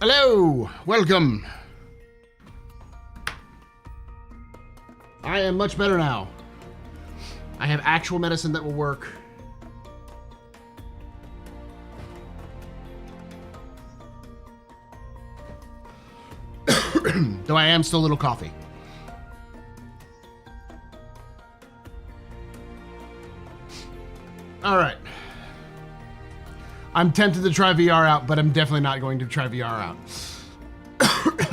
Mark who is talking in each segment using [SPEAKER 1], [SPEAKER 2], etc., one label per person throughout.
[SPEAKER 1] Hello, welcome. I am much better now. I have actual medicine that will work. Though I am still a little coffee. All right. I'm tempted to try VR out, but I'm definitely not going to try VR out.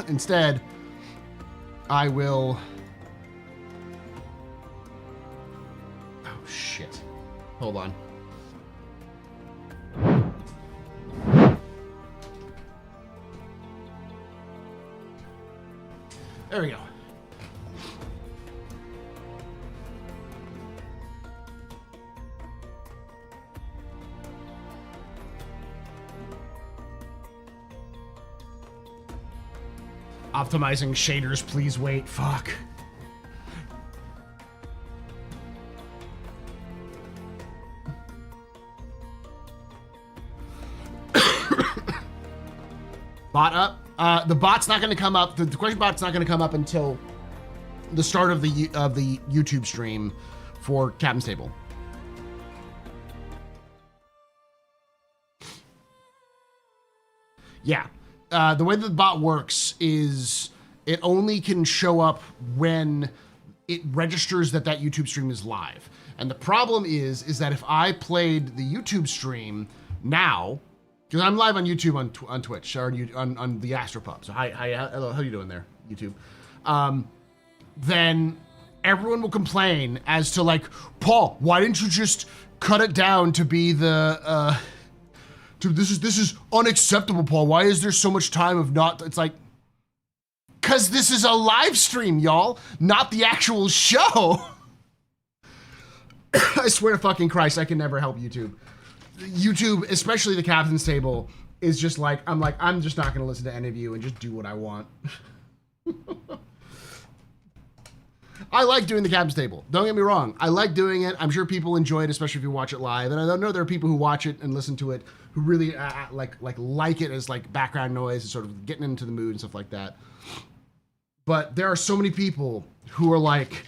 [SPEAKER 1] Instead, I will... Oh, shit. Hold on. There we go. Optimizing shaders, please wait. Fuck. Bot up. The bot's not going to come up. The question bot's not going to come up until the start of the YouTube stream for Captain's Table. Yeah. The way that the bot works is it only can show up when it registers that that YouTube stream is live. And the problem is that if I played the YouTube stream now, because I'm live on YouTube on Twitch or on the Astropub. So hi, hello, how you doing there, YouTube? Then everyone will complain as to like, Paul, why didn't you just cut it down to be the this is unacceptable, Paul. Why is there so much time of not? It's like, cause this is a live stream, y'all, not the actual show. I swear to fucking Christ, I can never help YouTube. YouTube, especially the Captain's Table, is just like, I'm just not gonna listen to any of you and just do what I want. I like doing the Captain's Table. Don't get me wrong. I like doing it. I'm sure people enjoy it, especially if you watch it live. And I know there are people who watch it and listen to it who really like it as like background noise and sort of getting into the mood and stuff like that. But there are so many people who are like,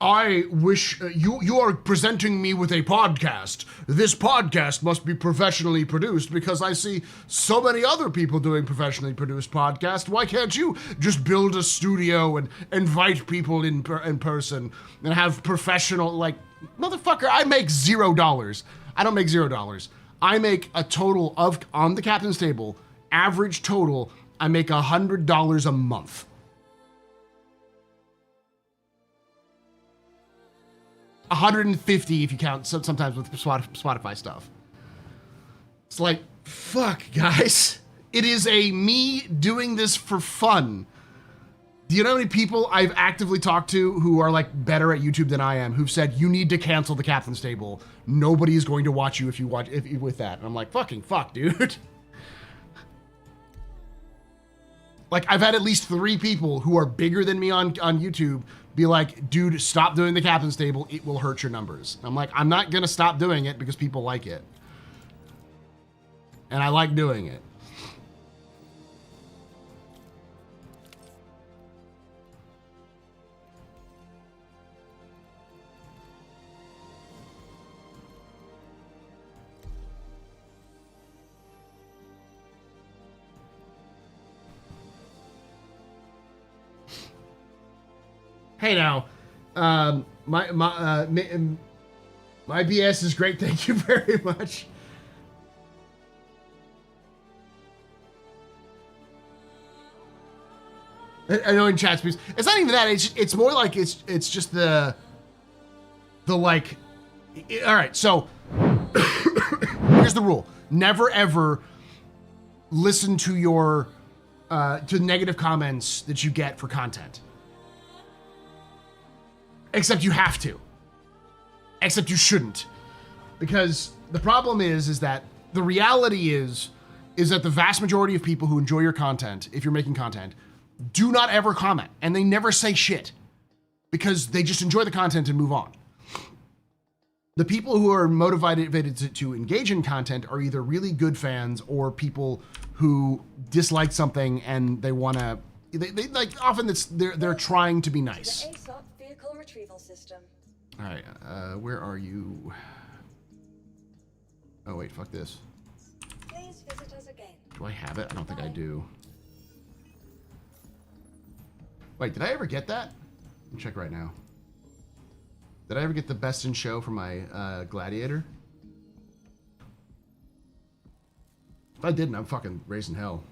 [SPEAKER 1] I wish you are presenting me with a podcast. This podcast must be professionally produced because I see so many other people doing professionally produced podcasts. Why can't you just build a studio and invite people in person and have professional, like, motherfucker, I make $0. I don't make $0. I make a total of, on the Captain's Table, average total, I make $100 a month. $150 if you count sometimes with Spotify stuff. It's like, fuck, guys. It is me doing this for fun. Do you know how many people I've actively talked to who are like better at YouTube than I am, who've said, you need to cancel the Captain's Table. Nobody is going to watch you if you watch with that. And I'm like, fucking fuck, dude. Like, I've had at least 3 people who are bigger than me on YouTube be like, dude, stop doing the Captain's Table. It will hurt your numbers. I'm like, I'm not going to stop doing it because people like it. And I like doing it. Hey now, my BS is great. Thank you very much. I know in chat space, it's not even that. It's more like it's just the like. All right, so here's the rule: never ever listen to your to negative comments that you get for content. Except you have to. Except you shouldn't. Because the problem is that the reality is that the vast majority of people who enjoy your content, if you're making content, do not ever comment. And they never say shit. Because they just enjoy the content and move on. The people who are motivated to engage in content are either really good fans or people who disliked something and they want to. They like often they're trying to be nice.
[SPEAKER 2] The ASOP vehicle retrieval system.
[SPEAKER 1] All right, where are you? Oh wait, fuck this.
[SPEAKER 2] Please visit us again.
[SPEAKER 1] Do I have it? I don't think I do. Wait, did I ever get that? Let me check right now. Did I ever get the best in show for my Gladiator? If I didn't, I'm fucking raising hell.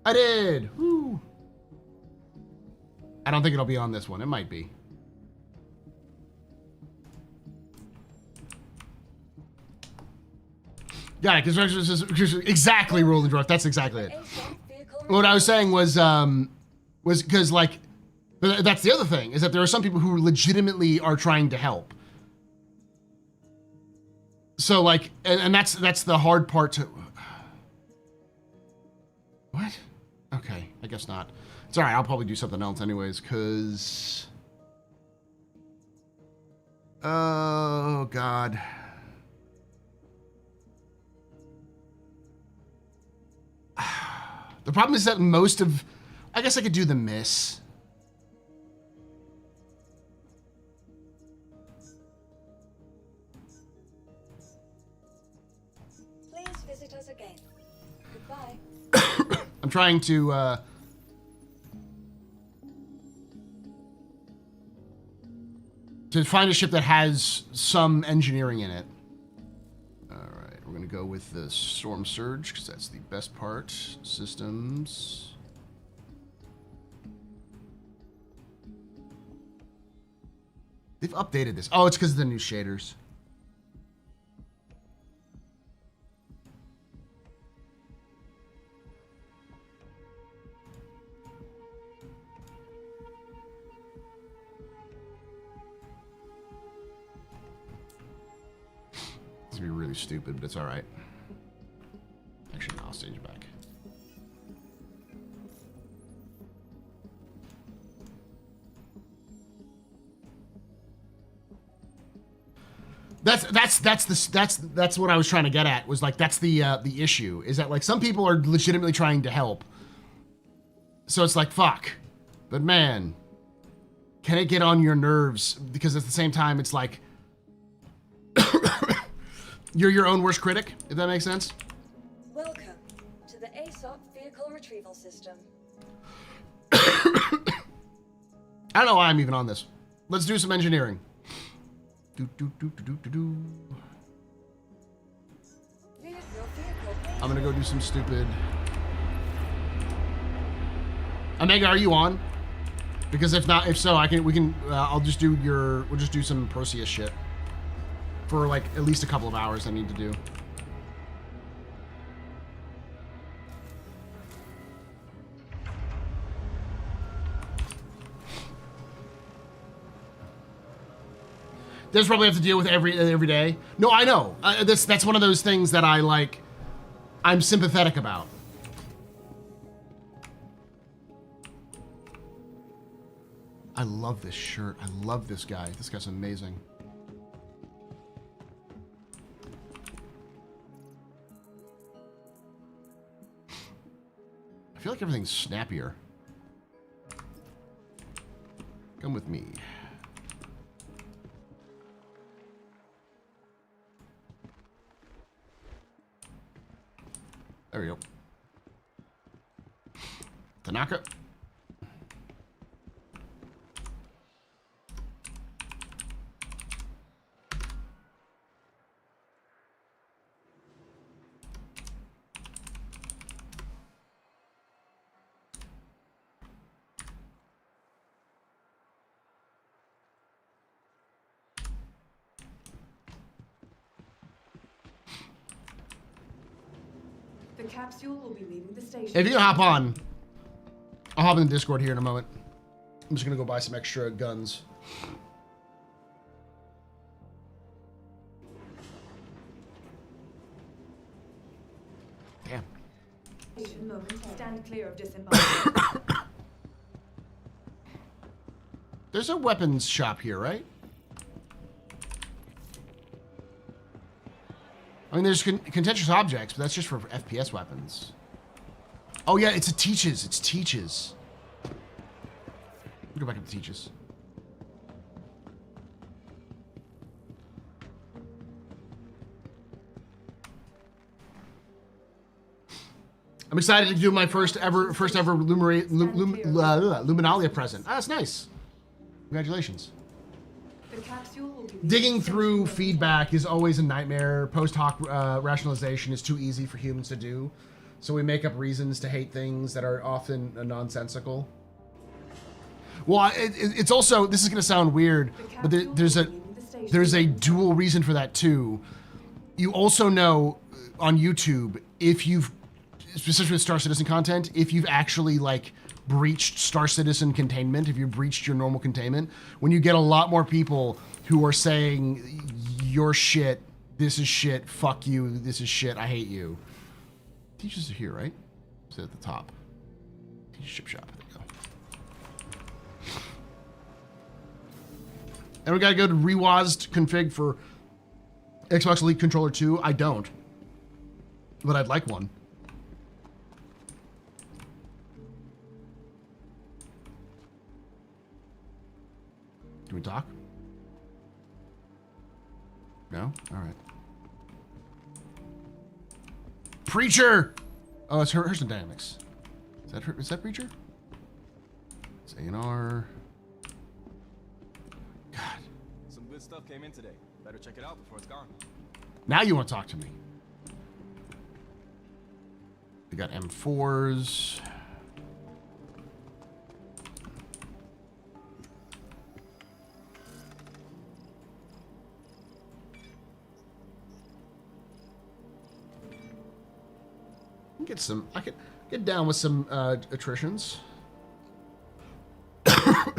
[SPEAKER 1] I did! Woo! I don't think it'll be on this one. It might be. Yeah, because exactly Roland Dwarf. That's exactly it. What I was saying was because like that's the other thing is that there are some people who legitimately are trying to help. So like, and that's the hard part to. What? Okay, I guess not. It's all right. I'll probably do something else anyways, because. Oh God. The problem is that most of, I guess I could do the miss.
[SPEAKER 2] Please visit us again. Goodbye.
[SPEAKER 1] I'm trying to find a ship that has some engineering in it. We're going to go with the Storm Surge, because that's the best part. Systems. They've updated this. Oh, it's because of the new shaders. It's gonna be really stupid, but it's all right. Actually, no, I'll stage it back. That's what I was trying to get at. Was like that's the issue is that like some people are legitimately trying to help. So it's like fuck, but man, can it get on your nerves? Because at the same time, it's like. You're your own worst critic, if that makes sense.
[SPEAKER 2] Welcome to the ASOP vehicle retrieval system.
[SPEAKER 1] I don't know why I'm even on this. Let's do some engineering. I'm gonna go do some stupid. Omega, are you on? Because if not, if so, I'll just do we'll just do some Proteus shit. For like at least a couple of hours I need to do. There's probably have to deal with every day. No, I know. That's one of those things that I like. I'm sympathetic about. I love this shirt. I love this guy. This guy's amazing. I feel like everything's snappier. Come with me. There we go. Tanaka.
[SPEAKER 3] The capsule will be leaving the station.
[SPEAKER 1] If you can hop on, I'll hop in the Discord here in a moment. I'm just gonna go buy some extra guns.
[SPEAKER 3] clear of disembarkment.
[SPEAKER 1] There's a weapons shop here, right? I mean, there's contentious objects, but that's just for FPS weapons. Oh yeah, it's a Teaches. It's Teaches. We'll go back up to Teaches. I'm excited to do my first ever Luminalia present. Ah, that's nice. Congratulations.
[SPEAKER 3] The capsule will be
[SPEAKER 1] Digging through feedback is always a nightmare. Post hoc rationalization is too easy for humans to do. So we make up reasons to hate things that are often nonsensical. Well, it's also, this is going to sound weird, but there's a dual reason for that too. You also know on YouTube, if you've, specifically with Star Citizen content, if you've actually like breached Star Citizen containment, if you've breached your normal containment, when you get a lot more people who are saying, you're shit, this is shit, fuck you, this is shit, I hate you. Teachers are here, right? It's at the top. Teacher ship shop, there you go. And we gotta go to rewazed config for Xbox Elite Controller 2. I don't, but I'd like one. Can we talk? No? All right. Preacher! Oh, it's her dynamics. Is that her? Is that Preacher? It's A&R. God.
[SPEAKER 4] Some good stuff came in today. Better check it out before it's gone.
[SPEAKER 1] Now you want to talk to me. We got M4s. Get some, I could get down with some attritions. I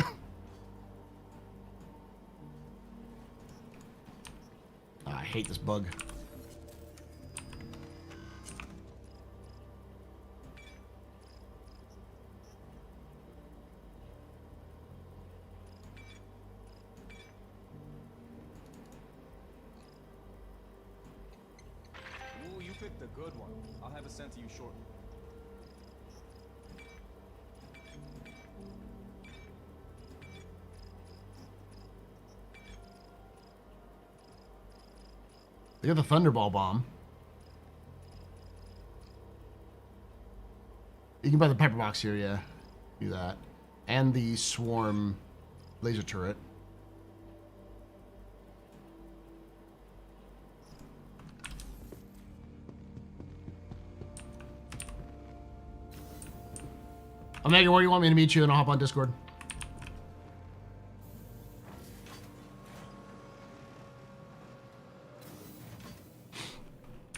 [SPEAKER 1] hate this bug.
[SPEAKER 4] Ooh, you picked a good one. I'll have it sent to you shortly.
[SPEAKER 1] They got the Thunderball bomb. You can buy the pepper box here, yeah. Do that. And the swarm laser turret. Omega, where do you want me to meet you? And I'll hop on Discord.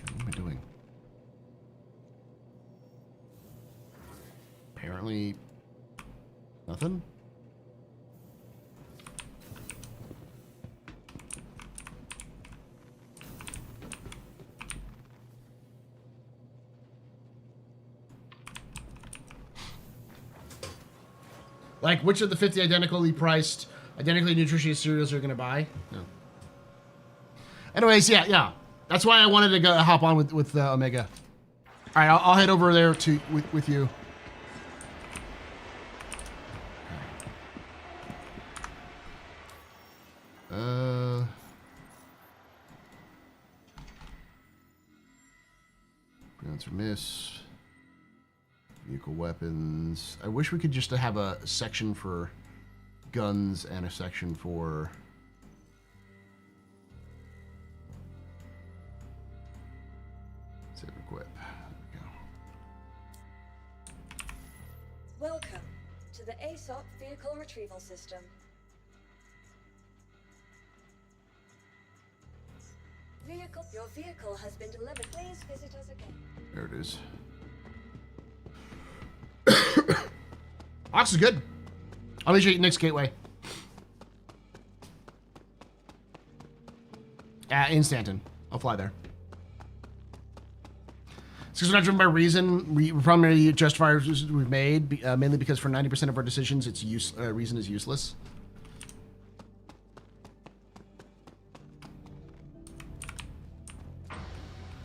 [SPEAKER 1] What am I doing? Apparently, nothing. Like, which of the 50 identically priced, identically nutritious cereals are you gonna buy? No. Anyways, yeah. That's why I wanted to go hop on with Omega. All right, I'll head over there to with you. Answer miss. Vehicle weapons. I wish we could just have a section for guns and a section for save equip. There we go.
[SPEAKER 2] Welcome to the ASOP Vehicle Retrieval System. Your vehicle has been delivered. Please visit us again.
[SPEAKER 1] There it is. Ox is good. I'll meet you at Nick's Gateway. In Stanton. I'll fly there. Because we're not driven by reason. We primarily justify decisions we've made, mainly because for 90% of our decisions, reason is useless.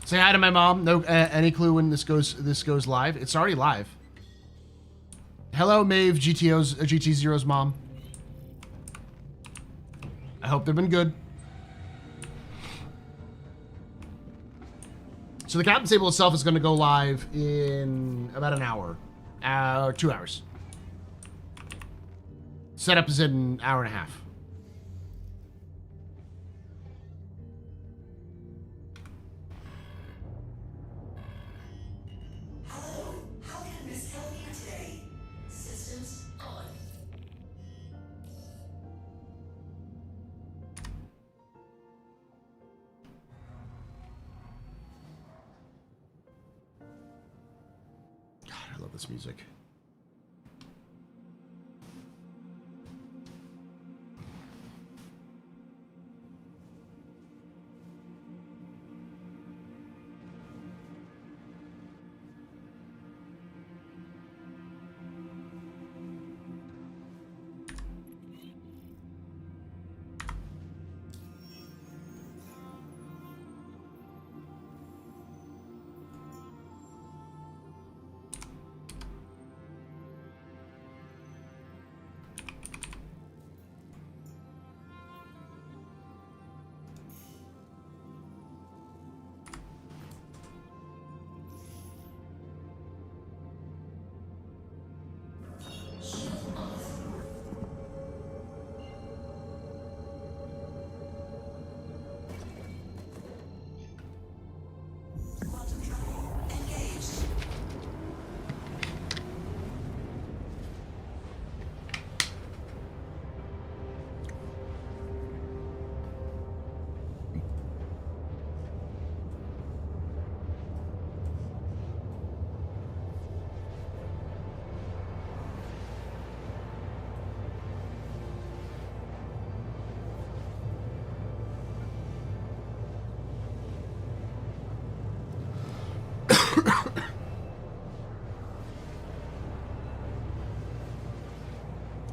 [SPEAKER 1] Say hi to my mom. No, any clue when this goes live? It's already live. Hello, Maeve, GT Zero's mom. I hope they've been good. So the captain's table itself is going to go live in about an hour, 2 hours. Setup is in an hour and a half.
[SPEAKER 5] Hello, how can Miss help you today? Systems on.
[SPEAKER 1] God, I love this music.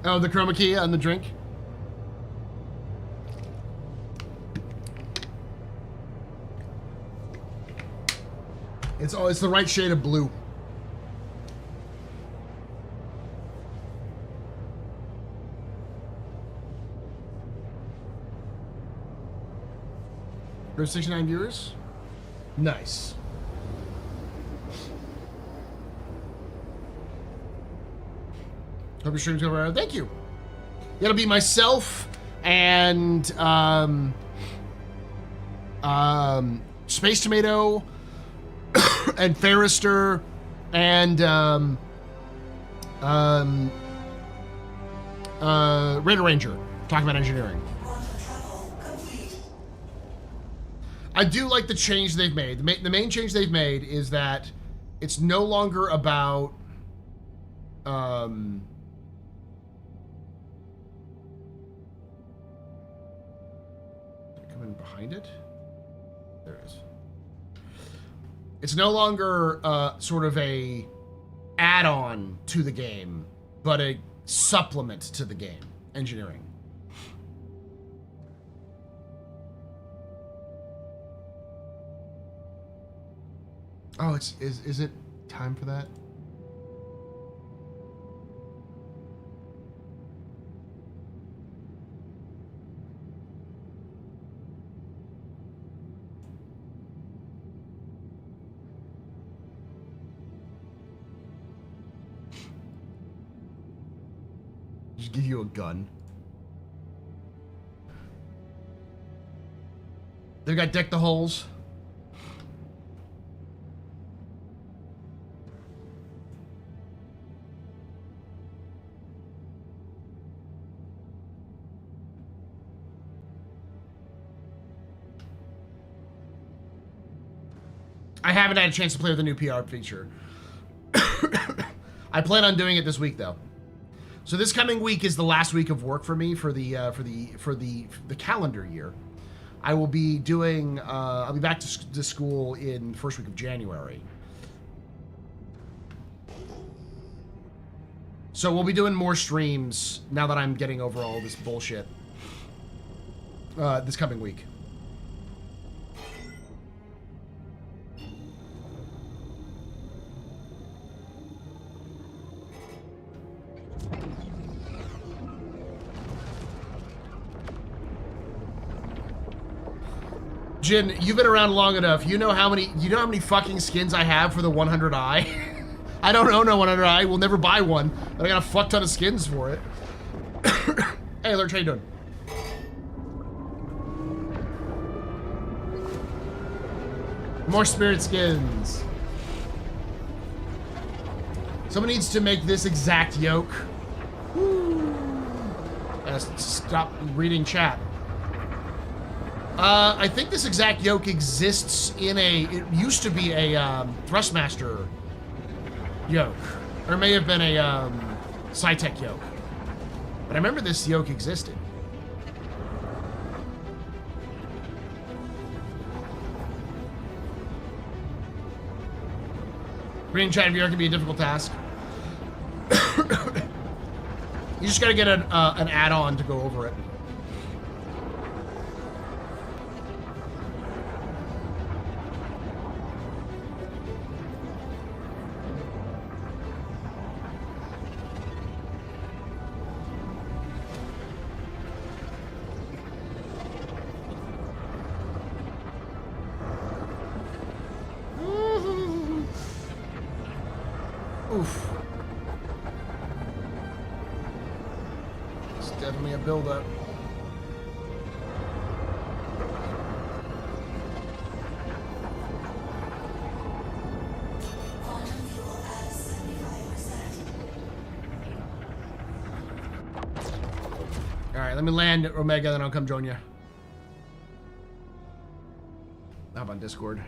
[SPEAKER 1] Oh, the chroma key on the drink. It's the right shade of blue. There's 69 viewers. Nice. Hope your stream's going. Thank you. It'll be myself and Space Tomato and Ferrister and Raider Ranger talking about engineering. I do like the change they've made. The main change they've made is that it's no longer about coming behind it. There it is. It's no longer sort of a add-on to the game, but a supplement to the game. Engineering. Oh, is it time for that? Just give you a gun. They got deck the holes. I haven't had a chance to play with the new PR feature. I plan on doing it this week, though. So this coming week is the last week of work for me for the calendar year. I will be doing. I'll be back to school in the first week of January. So we'll be doing more streams now that I'm getting over all this bullshit this coming week. Jin, you've been around long enough. You know how many fucking skins I have for the 100i? I don't own a 100i. We'll never buy one. But I got a fuck ton of skins for it. Hey, Lurch, how you doing? More spirit skins. Someone needs to make this exact yoke. Woo. Stop reading chat. I think this exact yoke exists in it used to be a Thrustmaster yoke. Or it may have been a Scitech yoke. But I remember this yoke existed. Reading chat VR can be a difficult task. You just gotta get an add-on to go over it. Oof. It's definitely a build-up.
[SPEAKER 5] Quantum fuel at 75%.
[SPEAKER 1] Alright, let me land at Omega, then I'll come join you. How about Discord?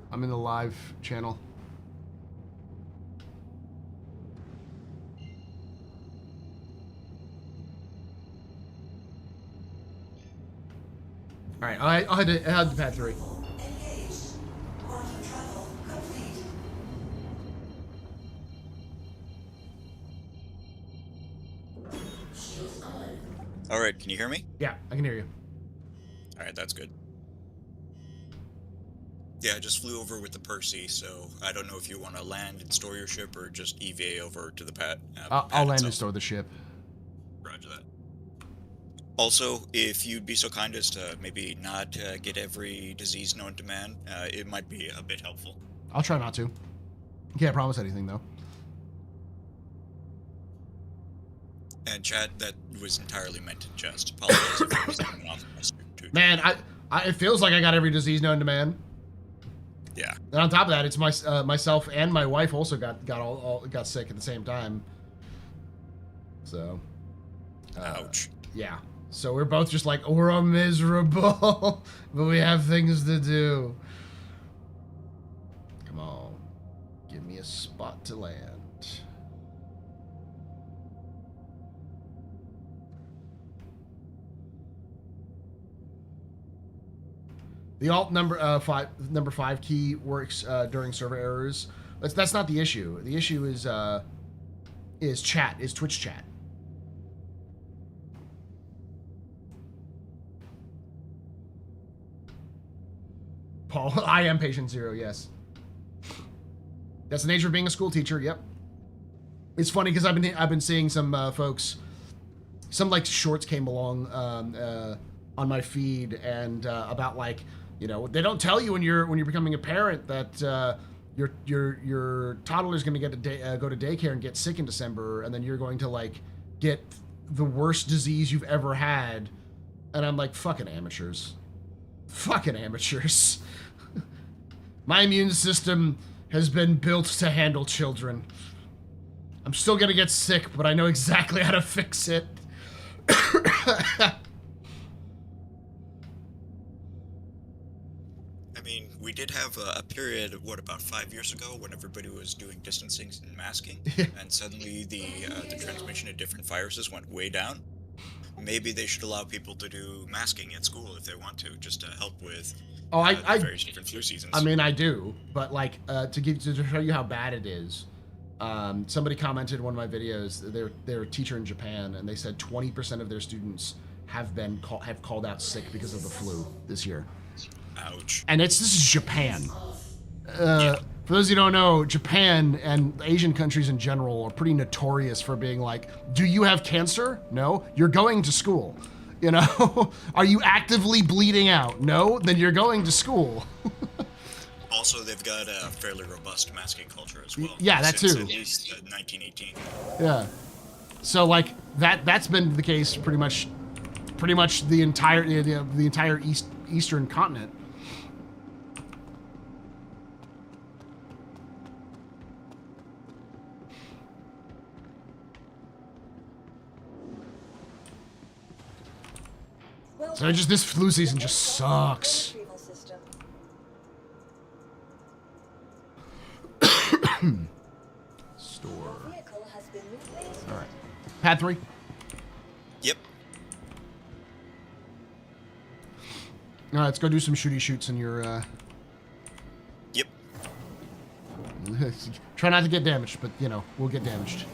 [SPEAKER 1] I'm in the live channel. All right, I'll head to pad 3.
[SPEAKER 5] Engaged. Quantum travel complete. Shields on.
[SPEAKER 6] All right, can you hear me?
[SPEAKER 1] Yeah, I can hear you.
[SPEAKER 6] All right, that's good. Yeah, I just flew over with the Percy, so I don't know if you want to land and store your ship or just EVA over to the pad.
[SPEAKER 1] I'll land and store the ship.
[SPEAKER 6] Roger that. Also, if you'd be so kind as to maybe not get every disease known to man, it might be a bit helpful.
[SPEAKER 1] I'll try not to. Can't promise anything though.
[SPEAKER 6] And Chad, that was entirely meant in jest. Apologize if I was coming off as too.
[SPEAKER 1] Man, it feels like I got every disease known to man.
[SPEAKER 6] Yeah.
[SPEAKER 1] And on top of that, it's myself and my wife also got sick at the same time. So.
[SPEAKER 6] Ouch.
[SPEAKER 1] Yeah. So we're both just like, we're miserable, but we have things to do. Come on. Give me a spot to land. The alt number 5 key works during server errors. That's not the issue. The issue is chat, is Twitch chat. Paul, I am patient zero, yes. That's the nature of being a school teacher, yep. It's funny because I've been seeing some folks, some like shorts came along on my feed and about like, you know, they don't tell you when you're becoming a parent that your toddler's going to get go to daycare and get sick in December, and then you're going to like get the worst disease you've ever had. And I'm like, fucking amateurs. Fucking amateurs. My immune system has been built to handle children. I'm still gonna get sick, but I know exactly how to fix it.
[SPEAKER 6] I mean, we did have a period, about 5 years ago, when everybody was doing distancing and masking, and suddenly the transmission of different viruses went way down. Maybe they should allow people to do masking at school if they want to, just to help with
[SPEAKER 1] I
[SPEAKER 6] various different flu seasons.
[SPEAKER 1] I mean, I do, but like to show you how bad it is. Somebody commented in one of my videos. They're a teacher in Japan, and they said 20% of their students have called out sick because of the flu this year.
[SPEAKER 6] Ouch.
[SPEAKER 1] And this is Japan. For those of you who don't know, Japan and Asian countries in general are pretty notorious for being like, do you have cancer? No. You're going to school. You know? Are you actively bleeding out? No. Then you're going to school.
[SPEAKER 6] Also, they've got a fairly robust masking culture as well.
[SPEAKER 1] Yeah, that
[SPEAKER 6] since
[SPEAKER 1] too.
[SPEAKER 6] At least 1918.
[SPEAKER 1] Yeah. So like that's been the case pretty much the entire eastern continent. So this flu season just sucks.
[SPEAKER 2] Retrieval system.
[SPEAKER 1] Store.
[SPEAKER 2] Vehicle has been replaced.
[SPEAKER 1] All right. Pad 3.
[SPEAKER 6] Yep.
[SPEAKER 1] All right, let's go do some shooty shoots in your.
[SPEAKER 6] Yep.
[SPEAKER 1] Try not to get damaged, but you know we'll get damaged.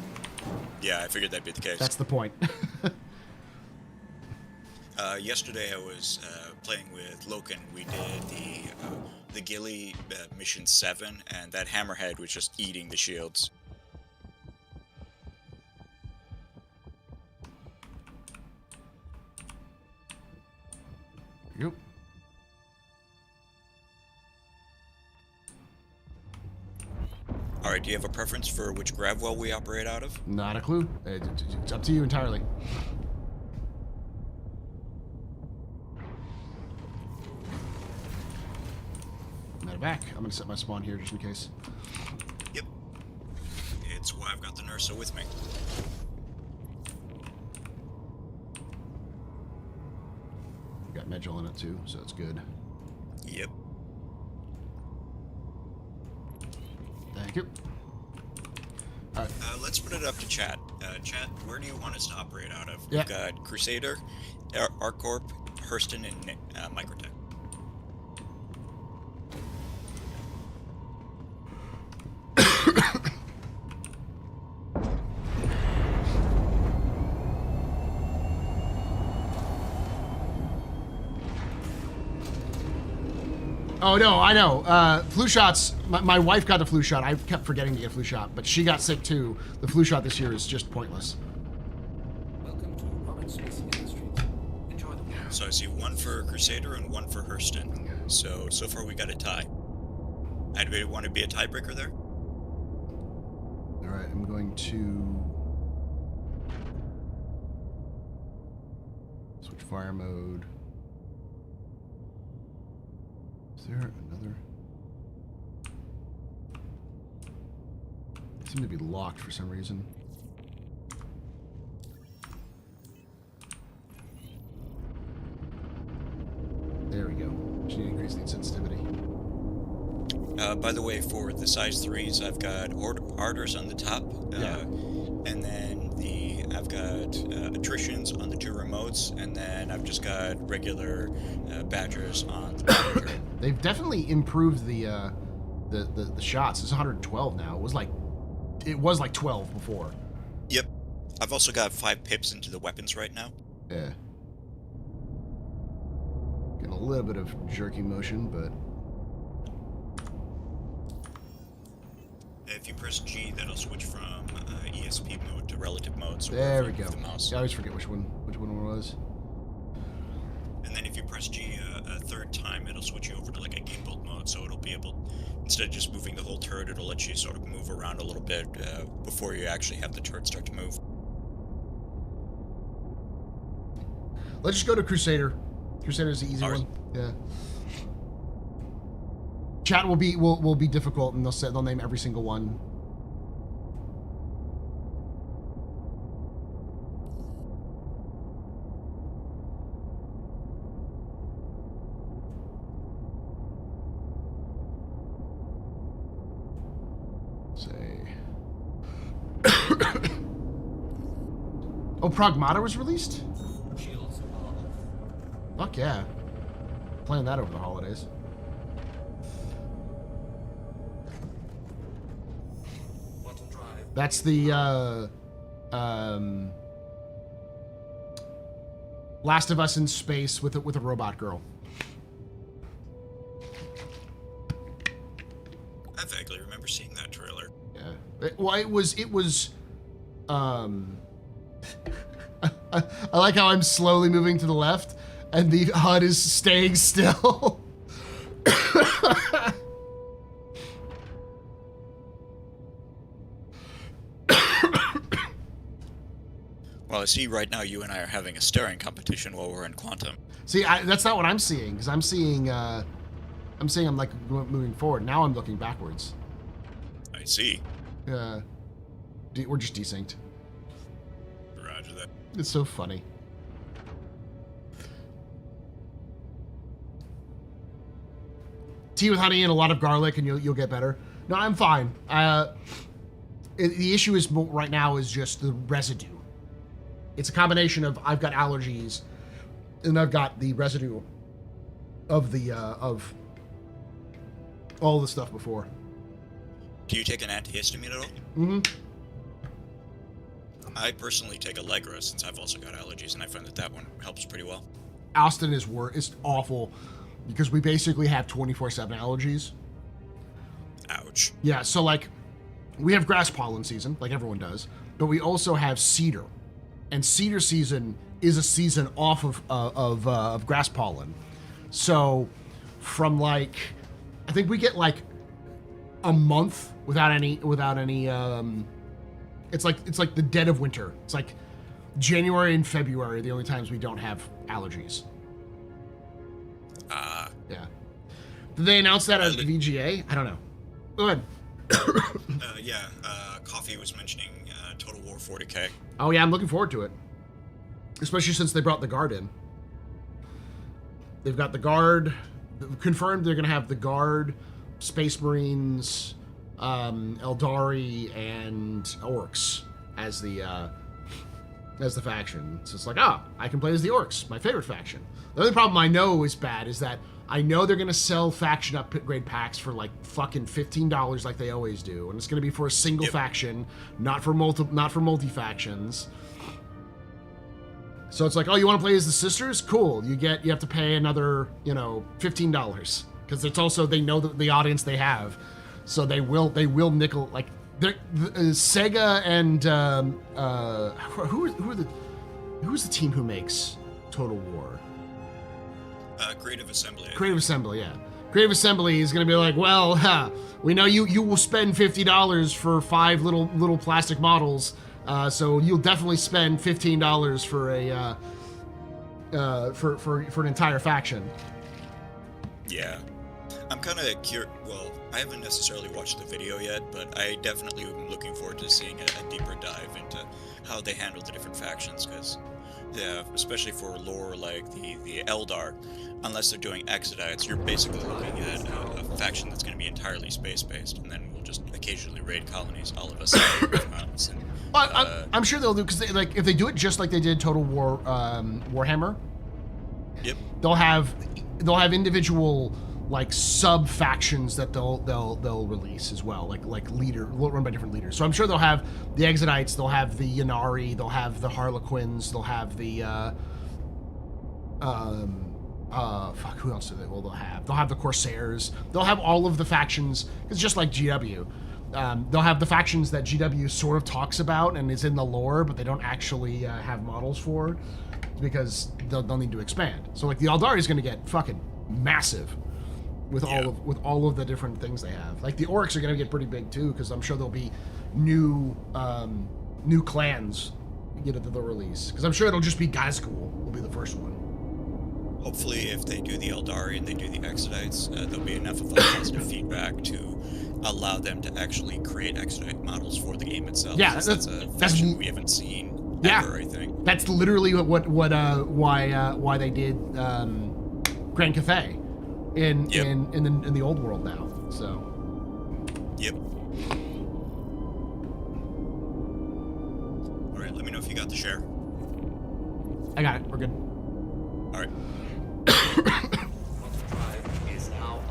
[SPEAKER 6] Yeah, I figured that'd be the case.
[SPEAKER 1] That's the point.
[SPEAKER 6] Yesterday I was playing with Loken. We did the Gilly mission 7, and that hammerhead was just eating the shields.
[SPEAKER 1] Yep.
[SPEAKER 6] All right, do you have a preference for which grav well we operate out of?
[SPEAKER 1] Not a clue. It's up to you entirely. Matter of fact, I'm gonna set my spawn here just in case.
[SPEAKER 6] Yep. It's why I've got the Nursa with me.
[SPEAKER 1] We got Medjol in it too, so it's good.
[SPEAKER 6] Yep.
[SPEAKER 1] Thank you. All right.
[SPEAKER 6] Let's put it up to chat. Chat, where do you want us to operate out of?
[SPEAKER 1] Yeah.
[SPEAKER 6] We've got Crusader, ArcCorp, Hurston, and Microtech.
[SPEAKER 1] Oh no, I know. Flu shots. My wife got the flu shot. I kept forgetting to get a flu shot, but she got sick too. The flu shot this year is just pointless.
[SPEAKER 7] Welcome to Robert Smith Industries. Enjoy the walk.
[SPEAKER 6] So I see one for Crusader and one for Hurston. So far we got a tie. Anybody want to be a tiebreaker there?
[SPEAKER 1] All right, I'm going to switch fire mode. Is there another? They seem to be locked for some reason. There we go. Just need to increase the sensitivity.
[SPEAKER 6] By the way, for the size 3s, I've got Ardors on the top.
[SPEAKER 1] Yeah.
[SPEAKER 6] And then I've got attritions on the 2 remotes, and then I've just got regular badgers on the bottom.
[SPEAKER 1] They've definitely improved the shots. It's 112 now. It was like 12 before.
[SPEAKER 6] Yep. I've also got 5 pips into the weapons right now.
[SPEAKER 1] Yeah. Getting a little bit of jerky motion, but
[SPEAKER 6] If you press G, that'll switch from ESP mode to relative mode. So
[SPEAKER 1] there we go.
[SPEAKER 6] The mouse.
[SPEAKER 1] I always forget which one it was.
[SPEAKER 6] And then if you press G a third time, it'll switch you over to like a game build mode. So it'll be able, instead of just moving the whole turret, it'll let you sort of move around a little bit before you actually have the turret start to move.
[SPEAKER 1] Let's just go to Crusader. Crusader's the easy one. Yeah. Chat will be difficult, and they'll name every single one. Say. Oh, Pragmata was released?
[SPEAKER 7] Shields are off.
[SPEAKER 1] Fuck yeah. Playing that over the holidays.
[SPEAKER 7] Quantum drive
[SPEAKER 1] That's the Last of Us in space with a robot girl.
[SPEAKER 6] I vaguely remember seeing that trailer.
[SPEAKER 1] Yeah. Well, it was. I like how I'm slowly moving to the left, and the HUD is staying still.
[SPEAKER 6] Well, I see right now you and I are having a staring competition while we're in Quantum.
[SPEAKER 1] See, that's not what I'm seeing, because I'm seeing I'm like moving forward. Now I'm looking backwards.
[SPEAKER 6] I see.
[SPEAKER 1] We're just desynced.
[SPEAKER 6] Roger that.
[SPEAKER 1] It's so funny. Tea with honey and a lot of garlic, and you'll get better. No, I'm fine. The issue is right now is just the residue. It's a combination of I've got allergies, and I've got the residue of the of all the stuff before.
[SPEAKER 6] Do you take an antihistamine at all?
[SPEAKER 1] Mm-hmm.
[SPEAKER 6] I personally take Allegra since I've also got allergies, and I find that one helps pretty well.
[SPEAKER 1] Austin is it's awful because we basically have 24/7 allergies.
[SPEAKER 6] Ouch.
[SPEAKER 1] Yeah, so like we have grass pollen season, like everyone does, but we also have cedar, and cedar season is a season off of grass pollen. So from like, I think we get like a month without any. It's like the dead of winter. It's like January and February are the only times we don't have allergies. Yeah. Did they announce that at VGA? I don't know. Go ahead.
[SPEAKER 6] Coffee was mentioning Total War 40K.
[SPEAKER 1] Oh yeah, I'm looking forward to it. Especially since they brought the Guard in. They've got the Guard confirmed. They're gonna have the Guard, Space Marines, Eldari, and Orcs as the faction. So it's like, I can play as the Orcs, my favorite faction. The only problem I know is bad is that I know they're gonna sell faction upgrade packs for like fucking $15 like they always do, and it's gonna be for a single faction, not for multi factions. So it's like, oh, you want to play as the sisters? Cool. You have to pay another, $15 because it's also they know the audience they have, so they will nickel like Sega and who's the team who makes Total War?
[SPEAKER 6] Creative Assembly.
[SPEAKER 1] Creative Assembly, yeah. Creative Assembly is going to be like, well, we know you will spend $50 for 5 little plastic models, so you'll definitely spend $15 for for an entire faction.
[SPEAKER 6] Yeah. I'm kind of curious. Well, I haven't necessarily watched the video yet, but I definitely am looking forward to seeing a deeper dive into how they handle the different factions, because, yeah, especially for lore like the Eldar, unless they're doing Exodites, you're basically looking at a faction that's going to be entirely space-based, and then we'll just occasionally raid colonies, all of us.
[SPEAKER 1] I'm sure they'll do, because if they do it just like they did Total War Warhammer,
[SPEAKER 6] yep,
[SPEAKER 1] they'll have individual like sub factions that they'll release as well, like leader run by different leaders. So I'm sure they'll have the Exodites, they'll have the Yanari, they'll have the Harlequins, they'll have the who else do they'll have? They'll have the Corsairs. They'll have all of the factions. It's just like GW. They'll have the factions that GW sort of talks about and is in the lore, but they don't actually have models for, because they'll need to expand. So like the Eldari is going to get fucking massive with all of the different things they have. Like the Orcs are going to get pretty big too, because I'm sure there'll be new clans that they'll release. Because I'm sure it'll just be Gazgul will be the first one.
[SPEAKER 6] Hopefully, if they do the Eldari and they do the Exodites, there'll be enough of a positive feedback to allow them to actually create Exodite models for the game itself.
[SPEAKER 1] Yeah,
[SPEAKER 6] that's a faction we haven't seen ever, I think.
[SPEAKER 1] That's literally why they did Grand Cathay in the old world now. So.
[SPEAKER 6] Yep. All right, let me know if you got the share.
[SPEAKER 1] I got it. We're good.
[SPEAKER 6] All right.
[SPEAKER 7] Drive is now on.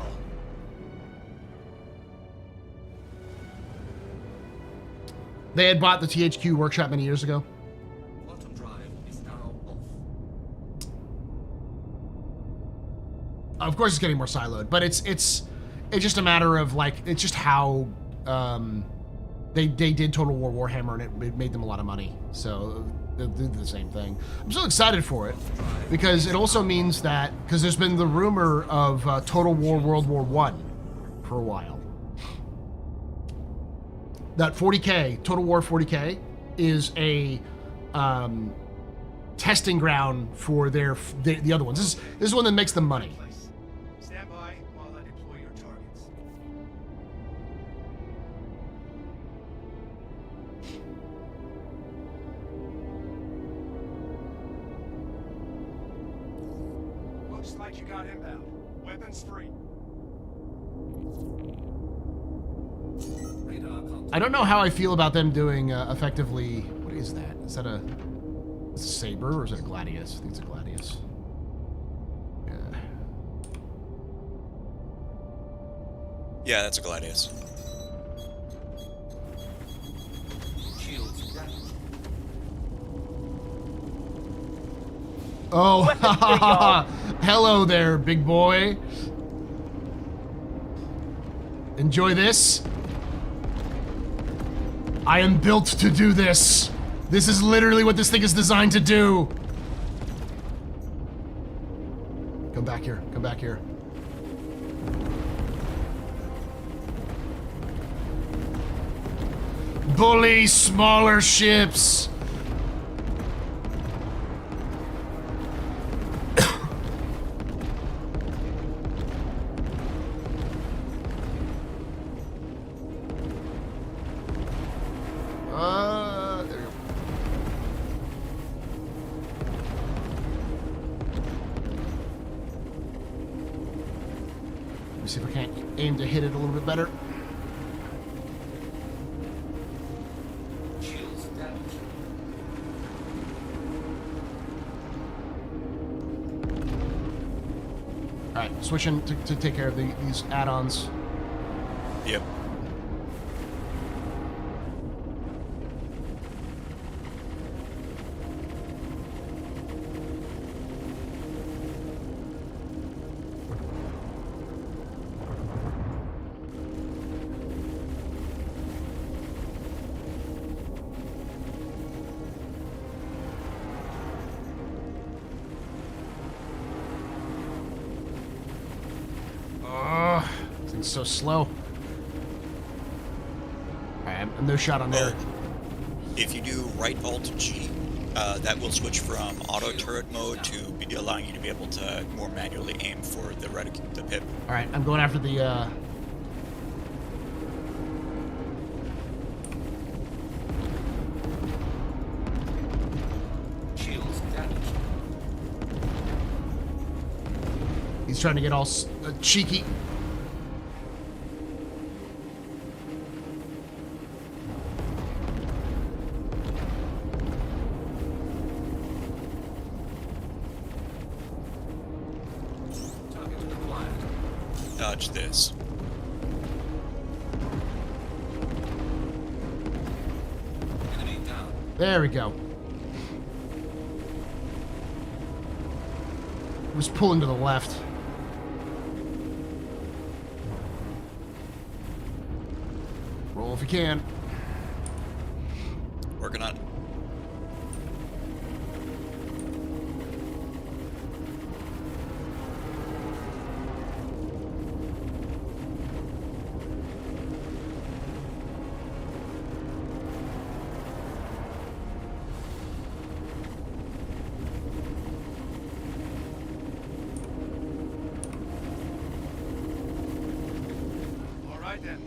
[SPEAKER 1] They had bought the THQ workshop many years ago.
[SPEAKER 7] Quantum drive is now off.
[SPEAKER 1] Of course, it's getting more siloed, but it's just a matter of like it's just how they did Total War Warhammer, and it made them a lot of money. So they'll do the same thing. I'm so excited for it because it also means that because there's been the rumor of Total War World War I for a while. That 40K, Total War 40K, is a testing ground for the other ones. This is one that makes them money.
[SPEAKER 8] Stand by while I deploy your targets. Looks like you got inbound. Weapons free.
[SPEAKER 7] Radar contact.
[SPEAKER 1] I don't know how I feel about them doing effectively. What is that? Is that a saber or is it a gladius? I think it's a gladius. Yeah.
[SPEAKER 6] Yeah, that's a Gladius.
[SPEAKER 7] Shields ready.
[SPEAKER 1] Oh, hello there, big boy. Enjoy this. I am built to do this. This is literally what this thing is designed to do. Come back here. Come back here. Bully smaller ships. There you go. Let me see if I can't aim to hit it a little bit better.
[SPEAKER 7] Shields damaged.
[SPEAKER 1] All right, switching to take care of these add-ons.
[SPEAKER 6] Yep.
[SPEAKER 1] This thing's so slow. All right, I'm no shot on there.
[SPEAKER 6] If you do right Alt G, that will switch from auto turret mode to be allowing you to be able to more manually aim for the pip.
[SPEAKER 1] All right, I'm going after the.
[SPEAKER 7] Shields damaged.
[SPEAKER 1] He's trying to get all cheeky.
[SPEAKER 7] Target acquired.
[SPEAKER 6] Dodge this.
[SPEAKER 7] Enemy down.
[SPEAKER 1] There we go. Was pulling to the left. Roll if you can.
[SPEAKER 6] Working on it.
[SPEAKER 8] All right then.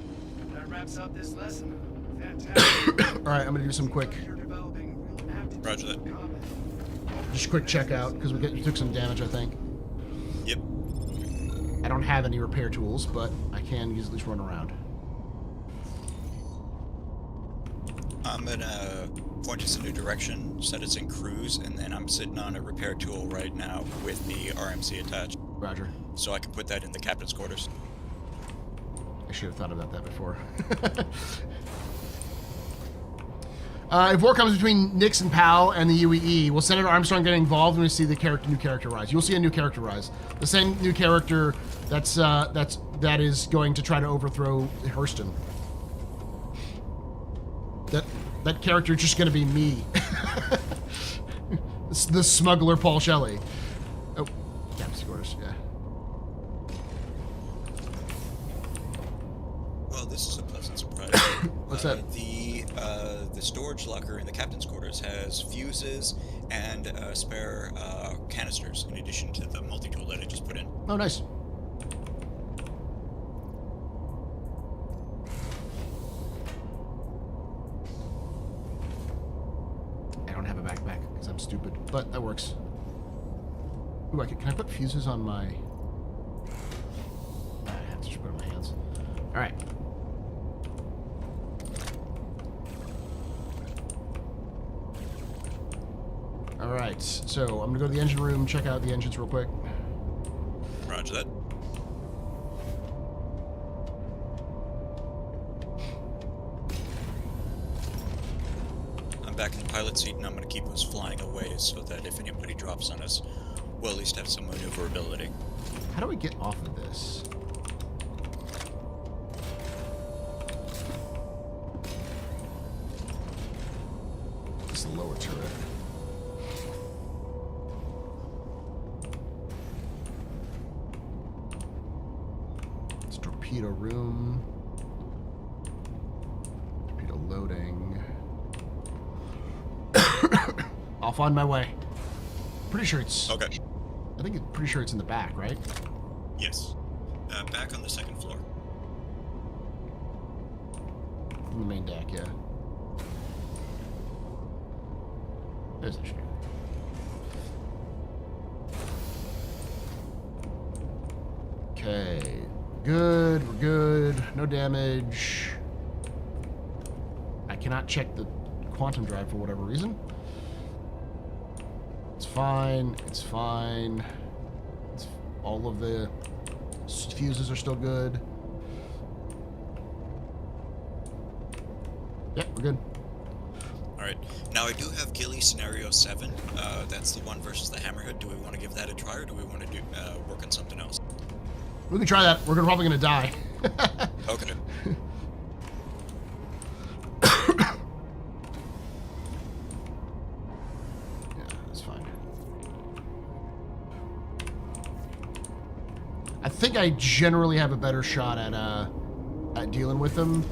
[SPEAKER 8] That wraps up this lesson. Fantastic.
[SPEAKER 1] All right, I'm gonna do some quick,
[SPEAKER 8] You're developing real aptitude
[SPEAKER 6] Roger that.
[SPEAKER 8] for combat.
[SPEAKER 1] just quick check out because you took some damage, I think.
[SPEAKER 6] Yep.
[SPEAKER 1] I don't have any repair tools, but I can use at least run around.
[SPEAKER 6] I'm gonna point us in a direction, set us in cruise, and then I'm sitting on a repair tool right now with the RMC attached,
[SPEAKER 1] Roger.
[SPEAKER 6] so I can put that in the captain's quarters.
[SPEAKER 1] I should have thought about that before. If war comes between Nix and Pal and the UEE, will Senator Armstrong get involved when we see the new character rise? You'll see a new character rise. The same new character that is going to try to overthrow Hurston. That character is just going to be me. The smuggler Paul Shelley. Oh, Captain Scores, yeah.
[SPEAKER 6] Well, this is a pleasant surprise.
[SPEAKER 1] What's that?
[SPEAKER 6] The storage locker in the captain's quarters has fuses and spare canisters in addition to the multi-tool that I just put in.
[SPEAKER 1] Oh, nice. I don't have a backpack because I'm stupid, but that works. Ooh, can I put fuses on my... I have to just put it on my hands. All right. All right, so I'm gonna go to the engine room, check out the engines real quick.
[SPEAKER 6] Roger that. I'm back in the pilot seat, and I'm gonna keep us flying away so that if anybody drops on us, we'll at least have some maneuverability.
[SPEAKER 1] How do we get off of this? This is the lower turret. It's torpedo room. Torpedo loading. I'll find my way. Pretty sure it's...
[SPEAKER 6] Okay.
[SPEAKER 1] I think it's pretty sure it's in the back, right?
[SPEAKER 6] Yes. Back on the second floor.
[SPEAKER 1] In the main deck, yeah. There's the ship. Okay. Good, we're good. No damage. I cannot check the quantum drive for whatever reason. It's fine. It's fine. All of the fuses are still good. Yep, we're good.
[SPEAKER 6] Alright. Now I do have Gilly Scenario 7. That's the one versus the Hammerhead. Do we want to give that a try, or do we want to do work on something else?
[SPEAKER 1] We can try that. We're probably gonna die.
[SPEAKER 6] Okay.
[SPEAKER 1] Yeah, that's fine. I think I generally have a better shot at dealing with them.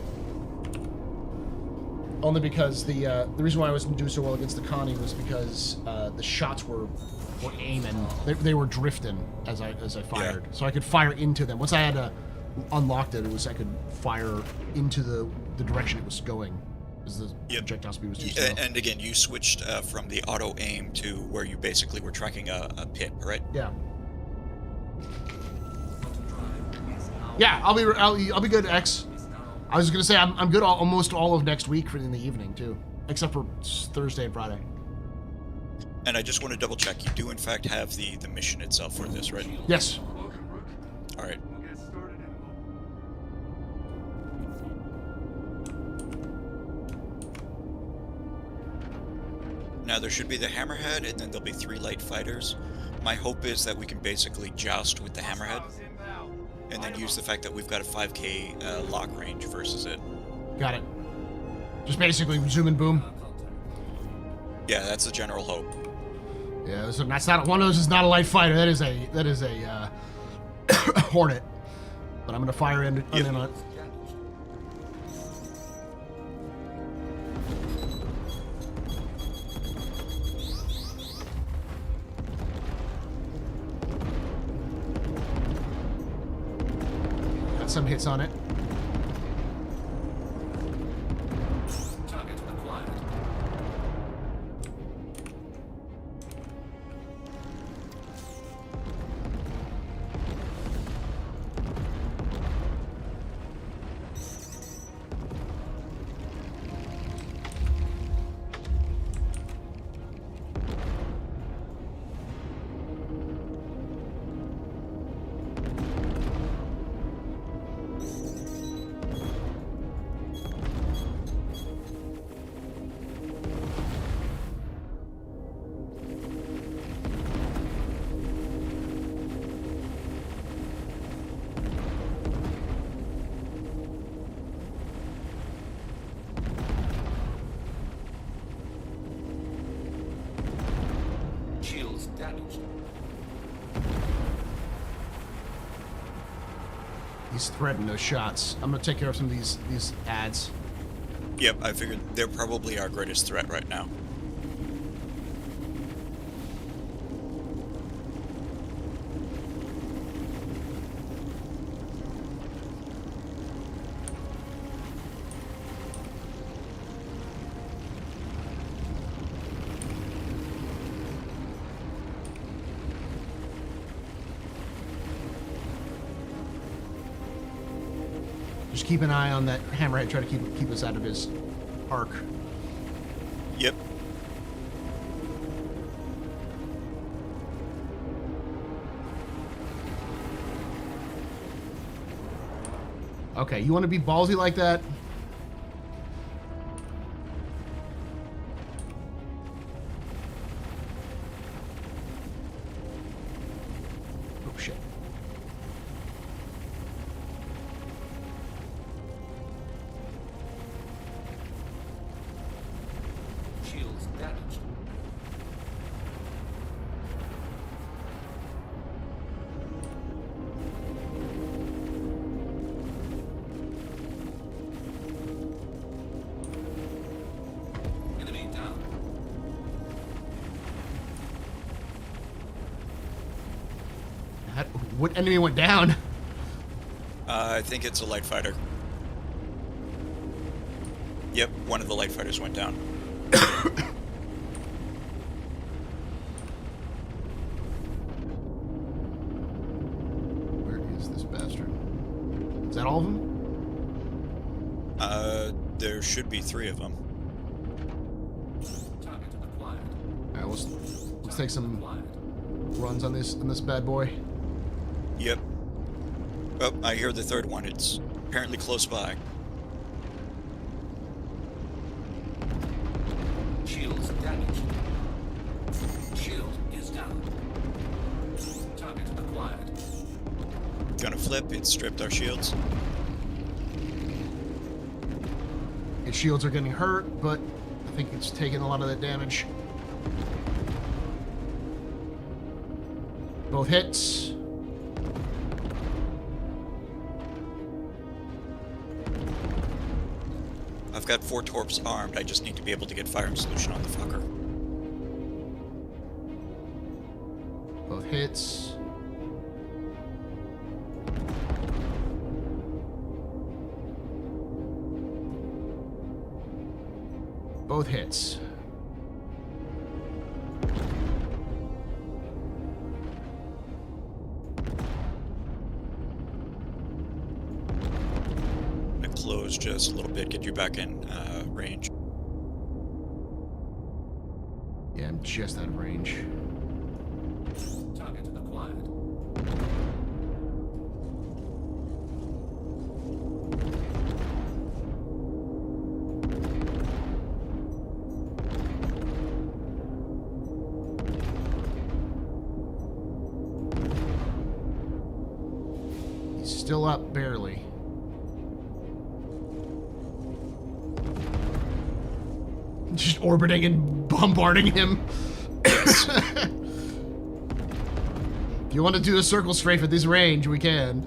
[SPEAKER 1] Only because the reason why I wasn't doing so well against the Connie was because the shots were aiming. They were drifting as I fired, so I could fire into them. Once I had unlocked it, I could fire into the direction it was going, because the projectile speed was too slow.
[SPEAKER 6] And again, you switched from the auto aim to where you basically were tracking a pit, right?
[SPEAKER 1] Yeah. Yeah, I'll be good, X. I was gonna say I'm good almost all of next week in the evening too, except for Thursday and Friday.
[SPEAKER 6] And I just want to double check. You do in fact have the mission itself for this, right?
[SPEAKER 1] Yes.
[SPEAKER 6] All right.
[SPEAKER 8] We'll get started in a moment.
[SPEAKER 6] Now there should be the Hammerhead, and then there'll be 3 light fighters. My hope is that we can basically joust with the Hammerhead, and then use the fact that we've got a 5K lock range versus it.
[SPEAKER 1] Got it. Just basically zoom and boom.
[SPEAKER 6] Yeah, that's the general hope.
[SPEAKER 1] Yeah, that's not one of those. Is not a light fighter. That is a Hornet. But I'm gonna fire in on it. Got some hits on it.
[SPEAKER 7] Target acquired.
[SPEAKER 1] He's threading those shots. I'm gonna take care of some of these ads.
[SPEAKER 6] Yep, I figured they're probably our greatest threat right now.
[SPEAKER 1] Just keep an eye on that hammerhead. Try to keep us out of his arc.
[SPEAKER 6] Yep.
[SPEAKER 1] Okay, you want to be ballsy like that? Oh shit.
[SPEAKER 7] Shields damaged. Enemy down.
[SPEAKER 1] What enemy went down?
[SPEAKER 6] I think it's a light fighter. Yep, one of the light fighters went down.
[SPEAKER 1] Where is this bastard? Is that all of them?
[SPEAKER 6] There should be 3 of them.
[SPEAKER 7] Target acquired.
[SPEAKER 1] Alright, let's take some
[SPEAKER 7] Acquired.
[SPEAKER 1] runs on this bad boy.
[SPEAKER 6] Yep. Oh, I hear the 3rd one. It's apparently close by.
[SPEAKER 7] Shields damaged. Shield is down. Target acquired.
[SPEAKER 6] Gonna flip. It stripped our shields.
[SPEAKER 1] Its shields are getting hurt, but I think it's taking a lot of that damage. Both hits.
[SPEAKER 6] I've got 4 torps armed. I just need to be able to get firing solution on the fucker.
[SPEAKER 1] Both hits. Both hits.
[SPEAKER 6] I'm gonna close just a little bit, get you back in range.
[SPEAKER 1] Yeah, I'm just out of range.
[SPEAKER 7] Target acquired.
[SPEAKER 1] He's still up, barely. Just orbiting and bombarding him. If you want to do a circle strafe at this range, we can.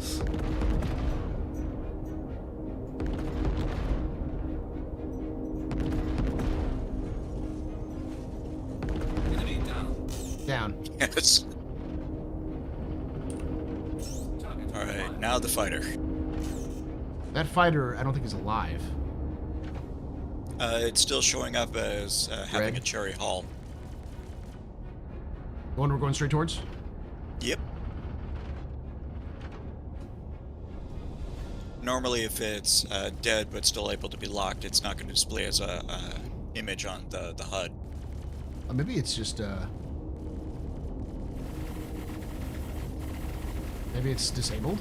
[SPEAKER 7] Enemy down.
[SPEAKER 1] Down.
[SPEAKER 6] Yes.
[SPEAKER 7] Target
[SPEAKER 6] Alright,
[SPEAKER 7] acquired.
[SPEAKER 6] now the fighter.
[SPEAKER 1] That fighter, I don't think is alive.
[SPEAKER 6] It's still showing up as having
[SPEAKER 1] Red.
[SPEAKER 6] a cherry hull.
[SPEAKER 1] The one we're going straight towards?
[SPEAKER 6] Yep. Normally, if it's dead but still able to be locked, it's not going to display as a image on the HUD.
[SPEAKER 1] Maybe it's just, maybe it's disabled?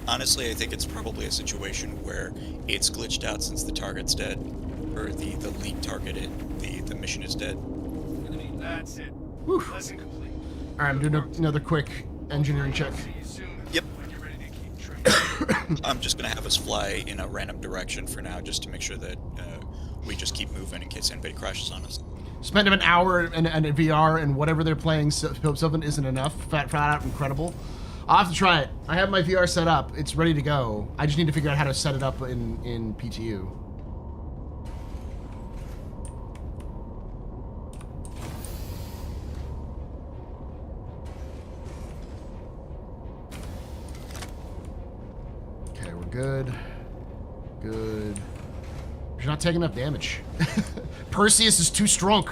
[SPEAKER 6] Honestly, I think it's probably a situation where it's glitched out since the target's dead, or the lead target, the mission is dead.
[SPEAKER 7] Enemy
[SPEAKER 8] That's it.
[SPEAKER 1] Whew.
[SPEAKER 8] Lesson complete.
[SPEAKER 1] Alright, I'm doing another quick engineering check.
[SPEAKER 8] See you soon.
[SPEAKER 6] Yep.
[SPEAKER 8] When you're ready to keep training.
[SPEAKER 6] I'm just going to have us fly in a random direction for now, just to make sure that we just keep moving in case anybody crashes on us.
[SPEAKER 1] Spend an hour in VR and whatever they're playing, Sylvan isn't enough. Flat out incredible. I'll have to try it. I have my VR set up. It's ready to go. I just need to figure out how to set it up in PTU. Okay, we're good. Good. You're not taking enough damage. Perseus is too strong.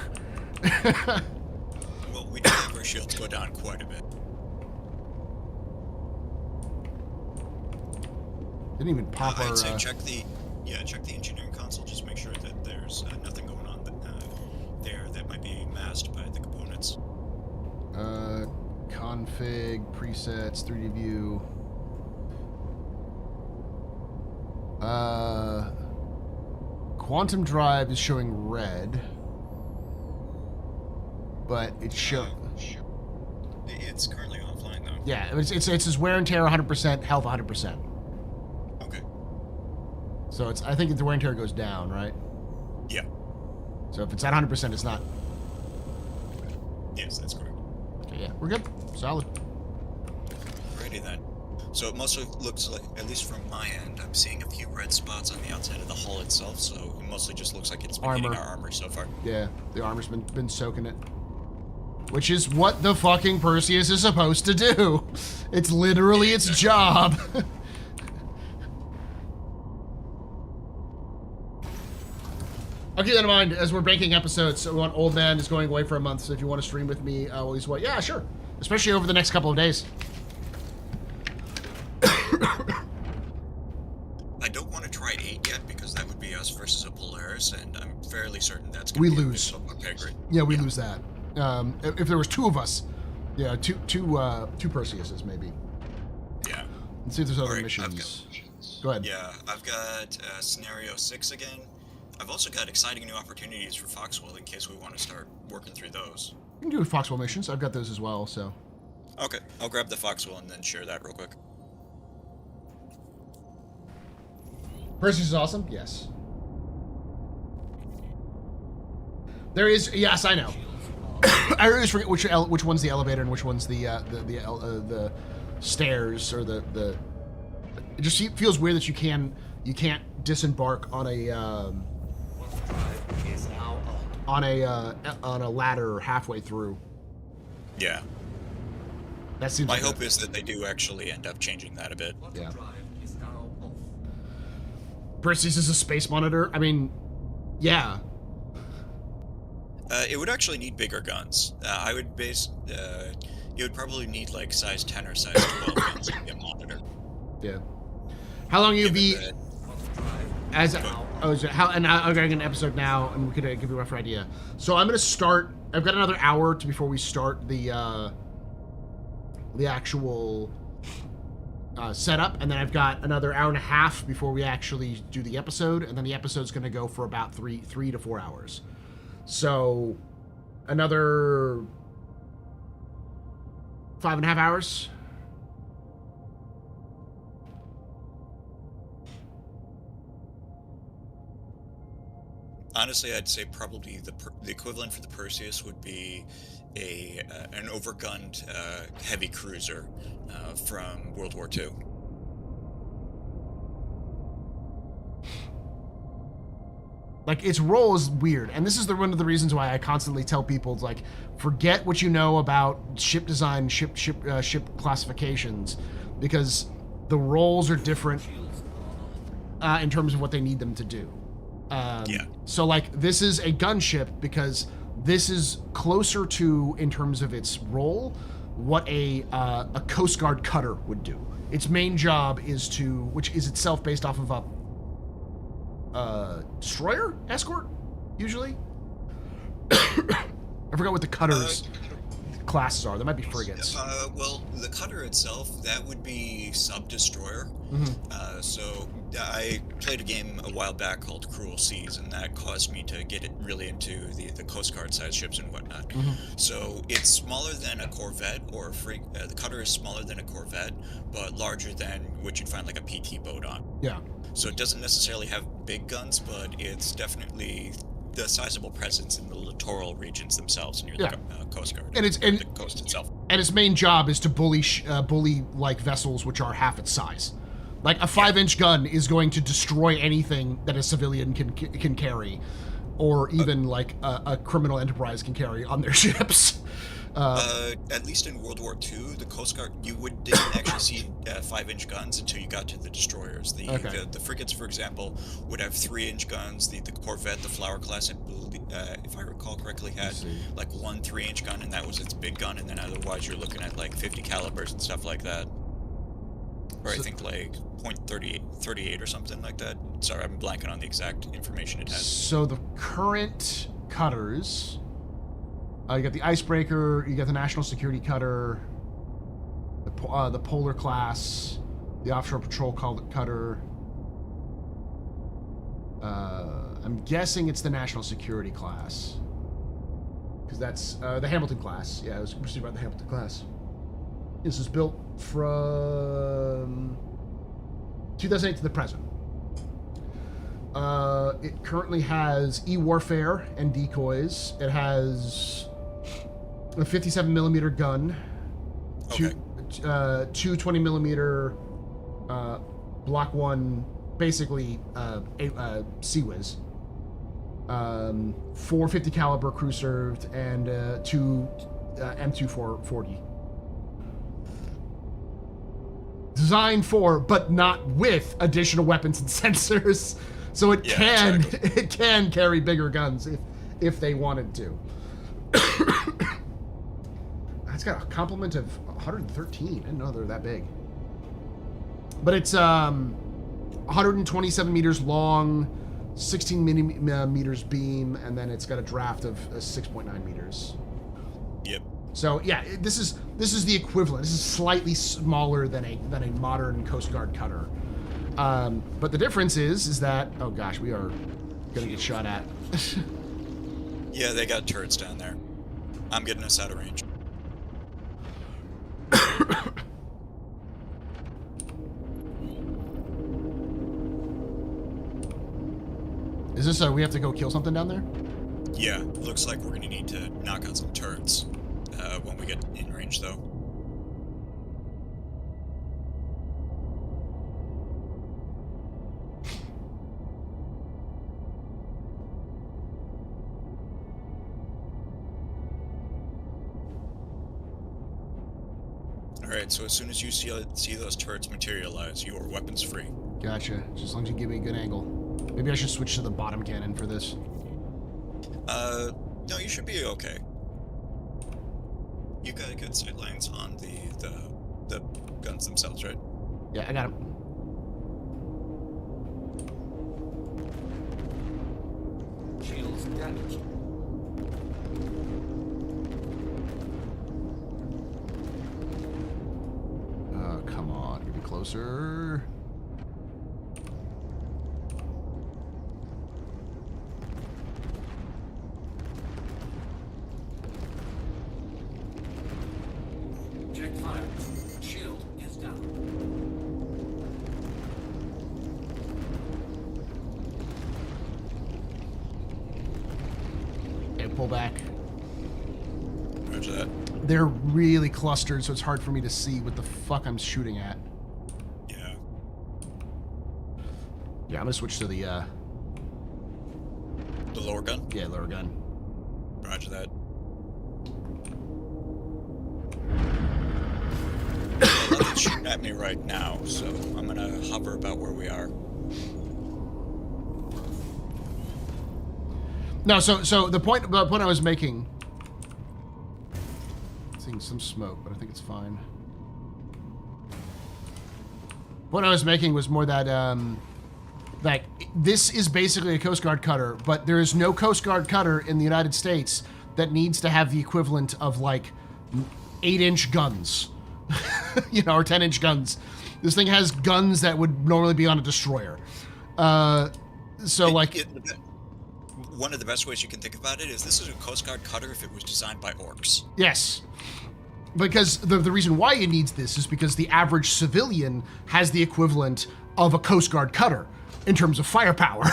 [SPEAKER 6] Well, we do have our shields go down quite a bit.
[SPEAKER 1] Didn't even pop our...
[SPEAKER 6] I'd say check the engineering console. Just make sure that there's nothing going on there that might be masked by the components.
[SPEAKER 1] Config, presets, 3D view. Quantum drive is showing red, but it's
[SPEAKER 6] It's currently offline though.
[SPEAKER 1] yeah, it says wear and tear 100%, health 100%.
[SPEAKER 6] Okay.
[SPEAKER 1] So I think the wear and tear goes down, right?
[SPEAKER 6] Yeah.
[SPEAKER 1] So if it's at 100%, it's not.
[SPEAKER 6] Yes, that's correct.
[SPEAKER 1] Okay, yeah, we're good. Solid.
[SPEAKER 6] Alrighty then. So it mostly looks like, at least from my end, I'm seeing a few red spots on the outside of the hull itself, so it mostly just looks like it's been hitting our armor so far.
[SPEAKER 1] Yeah, the armor's been soaking it. Which is what the fucking Perseus is supposed to do. It's literally its job. I'll keep that in mind as we're banking episodes. So we want Old Man is going away for a month, so if you want to stream with me while he's away, yeah, sure. Especially over the next couple of days.
[SPEAKER 6] I don't want to try 8 yet, because that would be us versus a Polaris, and I'm fairly certain that's
[SPEAKER 1] We
[SPEAKER 6] going to be
[SPEAKER 1] lose.
[SPEAKER 6] a pay grade.
[SPEAKER 1] Yeah, we lose that. If there was two of us, yeah, two Perseuses maybe.
[SPEAKER 6] Yeah.
[SPEAKER 1] Let's see if there's other
[SPEAKER 6] Alright,
[SPEAKER 1] missions. Go ahead.
[SPEAKER 6] Yeah, I've got Scenario 6 again. I've also got exciting new opportunities for Foxwell in case we want to start working through those.
[SPEAKER 1] You can do Foxwell missions. I've got those as well, so.
[SPEAKER 6] Okay, I'll grab the Foxwell and then share that real quick.
[SPEAKER 1] Perseus is awesome? Yes. There is, yes, I know. I always forget which one's the elevator and which one's the stairs or the. It just feels weird that you can't disembark on a ladder halfway through.
[SPEAKER 6] Yeah.
[SPEAKER 1] That seems.
[SPEAKER 6] My
[SPEAKER 1] like
[SPEAKER 6] hope is that they do actually end up changing that a bit.
[SPEAKER 1] Yeah. Perseus is a space monitor. I mean, yeah.
[SPEAKER 6] It would actually need bigger guns. I would you would probably need like size 10 or size 12 guns to be a monitor.
[SPEAKER 1] Yeah. How long you be? As how? And I'm getting an episode now, and we could give you a rough idea. So I'm gonna start. I've got another hour before we start the actual setup, and then I've got another hour and a half before we actually do the episode, and then the episode's gonna go for about three to 4 hours. So another 5.5 hours.
[SPEAKER 6] Honestly, I'd say probably the equivalent for the Perseus would be an overgunned heavy cruiser from World War II.
[SPEAKER 1] Like, its role is weird, and this is one of the reasons why I constantly tell people, like, forget what you know about ship design, ship classifications, because the roles are different in terms of what they need them to do.
[SPEAKER 6] Yeah.
[SPEAKER 1] So, like, this is a gunship because this is closer to, in terms of its role, what a Coast Guard cutter would do. Its main job is to, which is itself based off of a destroyer escort, usually. I forgot what the cutters classes are. There might be frigates.
[SPEAKER 6] Well, the cutter itself, that would be sub-destroyer. So I played a game a while back called Cruel Seas, and that caused me to get it really into the Coast Guard size ships and whatnot. So it's smaller than a Corvette or a the cutter is smaller than a Corvette, but larger than what you'd find like a PT boat on.
[SPEAKER 1] Yeah.
[SPEAKER 6] So it doesn't necessarily have big guns, but it's definitely the sizable presence in the littoral regions themselves near
[SPEAKER 1] Yeah.
[SPEAKER 6] the Coast Guard.
[SPEAKER 1] And
[SPEAKER 6] the coast itself.
[SPEAKER 1] And its main job is to bully like vessels which are half its size. Like a 5-inch gun is going to destroy anything that a civilian can carry, or even like a criminal enterprise can carry on their ships.
[SPEAKER 6] At least in World War II, the Coast Guard, didn't actually see 5-inch guns until you got to the destroyers. The frigates, for example, would have 3-inch guns. The Corvette, the Flower class, if I recall correctly, had like one 3-inch gun, and that was its big gun. And then otherwise, you're looking at like 50 calibers and stuff like that. Or I think like .38 or something like that. Sorry, I'm blanking on the exact information it has.
[SPEAKER 1] So the current cutters, you got the Icebreaker, you got the National Security Cutter, the Polar class, the Offshore Patrol Cutter. I'm guessing it's the National Security class, because that's the Hamilton class. Yeah, it was received by the Hamilton class. This is built from 2008 to the present. It currently has E-warfare and decoys. It has a 57 millimeter gun, two 20 millimeter Block 1, basically Sea-Wiz, 450 caliber crew served, and two M240. Designed for, but not with, additional weapons and sensors, so it can carry bigger guns if they wanted to. It's got a complement of 113. I didn't know they were that big. But it's 127 meters long, 16 meters beam, and then it's got a draft of 6.9 meters.
[SPEAKER 6] Yep.
[SPEAKER 1] So yeah, this is the equivalent. This is slightly smaller than a modern Coast Guard cutter. But the difference is that, oh gosh, we are gonna get shot at.
[SPEAKER 6] Yeah, they got turrets down there. I'm getting us out of range.
[SPEAKER 1] Is this we have to go kill something down there?
[SPEAKER 6] Yeah, looks like we're gonna need to knock out some turrets when we get in range, though. Alright, so as soon as you see those turrets materialize, you are weapons free.
[SPEAKER 1] Gotcha. Just as long as you give me a good angle. Maybe I should switch to the bottom cannon for this.
[SPEAKER 6] No, you should be okay. You got good sight lines on the guns themselves, right?
[SPEAKER 1] Yeah, I got him.
[SPEAKER 7] Shields damaged.
[SPEAKER 1] Come on, get me closer.
[SPEAKER 7] Check fire. Shield is down.
[SPEAKER 1] Okay, pull back.
[SPEAKER 6] Roger that.
[SPEAKER 1] They're really clustered, so it's hard for me to see what the fuck I'm shooting at.
[SPEAKER 6] Yeah.
[SPEAKER 1] Yeah, I'm gonna switch to the
[SPEAKER 6] lower gun?
[SPEAKER 1] yeah, lower gun.
[SPEAKER 6] Roger that. Well, nothing's shooting at me right now, so I'm gonna hover about where we are.
[SPEAKER 1] No, so the point I was making, seeing some smoke, but I think it's fine. What I was making was more that like this is basically a Coast Guard cutter, but there is no Coast Guard cutter in the United States that needs to have the equivalent of like 8-inch guns, you know, or 10-inch guns. This thing has guns that would normally be on a destroyer.
[SPEAKER 6] One of the best ways you can think about it is this is a Coast Guard cutter if it was designed by orcs.
[SPEAKER 1] Yes. Because the reason why it needs this is because the average civilian has the equivalent of a Coast Guard cutter in terms of firepower.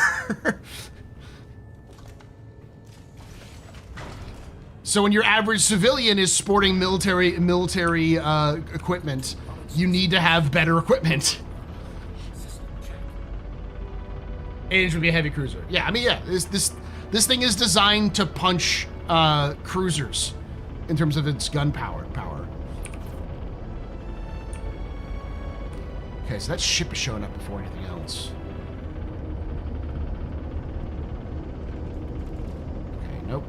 [SPEAKER 1] So when your average civilian is sporting military equipment, you need to have better equipment.
[SPEAKER 7] System check.
[SPEAKER 1] Age would be a heavy cruiser. Yeah, I mean, yeah, this thing is designed to punch cruisers in terms of its gun power. Okay, so that ship is showing up before anything else. Okay, nope.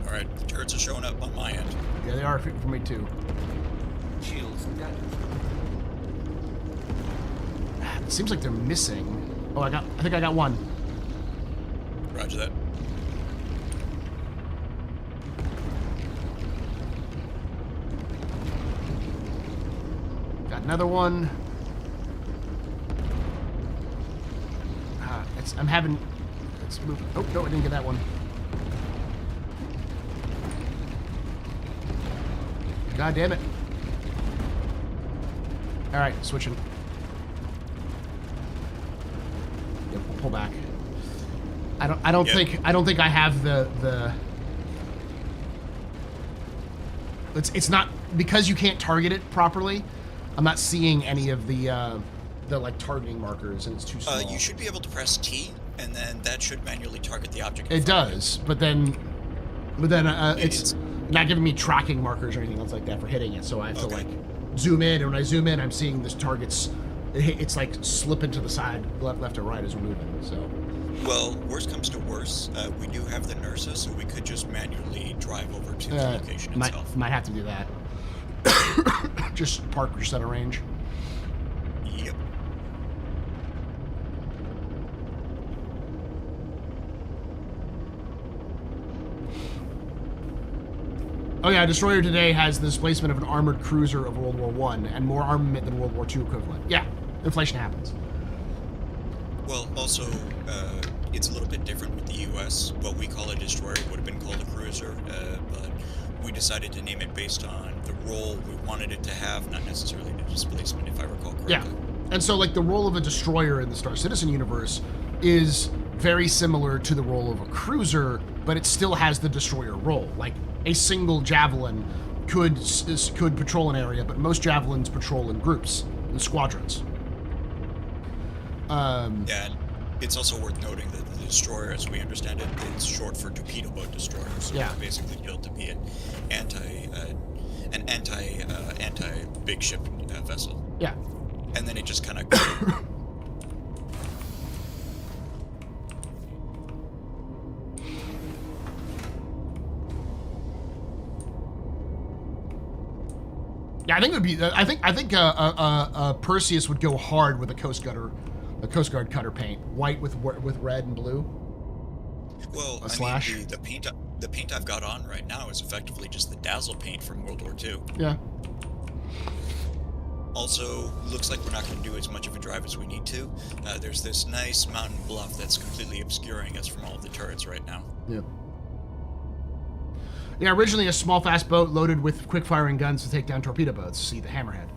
[SPEAKER 6] All right, the turrets are showing up on my end.
[SPEAKER 1] Yeah, they are for me too.
[SPEAKER 7] Shields damaged.
[SPEAKER 1] It seems like they're missing. Oh, I think I got one.
[SPEAKER 6] Roger that.
[SPEAKER 1] Got another one. I'm having. Let's move. Oh no, I didn't get that one. God damn it! All right, switching. Yep, we'll pull back. I don't think I have the. It's not because you can't target it properly. I'm not seeing any of the like targeting markers, and it's too small.
[SPEAKER 6] You should be able to press T, and then that should manually target the object.
[SPEAKER 1] It does, but then it's not giving me tracking markers or anything else like that for hitting it. So I have to like zoom in, and when I zoom in, I'm seeing this target's. It's like slipping to the side, left or right as we're moving. So.
[SPEAKER 6] Well, worst comes to worst, we do have the nurses, so we could just manually drive over to the location itself.
[SPEAKER 1] Might have to do that. Just park your center range.
[SPEAKER 6] Yep.
[SPEAKER 1] Oh yeah, Destroyer today has the displacement of an armored cruiser of World War I and more armament than World War II equivalent. Yeah, inflation happens.
[SPEAKER 6] Well, also, it's a little bit different with the U.S. What we call a destroyer would have been called a cruiser, but we decided to name it based on the role we wanted it to have, not necessarily the displacement, if I recall correctly.
[SPEAKER 1] Yeah, and so like the role of a destroyer in the Star Citizen universe is very similar to the role of a cruiser, but it still has the destroyer role. Like a single javelin could patrol an area, but most javelins patrol in groups, in squadrons.
[SPEAKER 6] Yeah, and it's also worth noting that the destroyer, as we understand it, it's short for torpedo boat destroyer. So
[SPEAKER 1] yeah.
[SPEAKER 6] It's basically built to be an anti big ship vessel.
[SPEAKER 1] Yeah.
[SPEAKER 6] And then it just kind of.
[SPEAKER 1] Yeah, I think it would be. I think Perseus would go hard with a Coast Guard cutter paint, white with red and blue.
[SPEAKER 6] Well,
[SPEAKER 1] a slash.
[SPEAKER 6] The paint I've got on right now is effectively just the Dazzle paint from World War II.
[SPEAKER 1] Yeah.
[SPEAKER 6] Also, looks like we're not going to do as much of a drive as we need to. There's this nice mountain bluff that's completely obscuring us from all of the turrets right now.
[SPEAKER 1] Yeah. Yeah, originally a small fast boat loaded with quick-firing guns to take down torpedo boats. See the Hammerhead.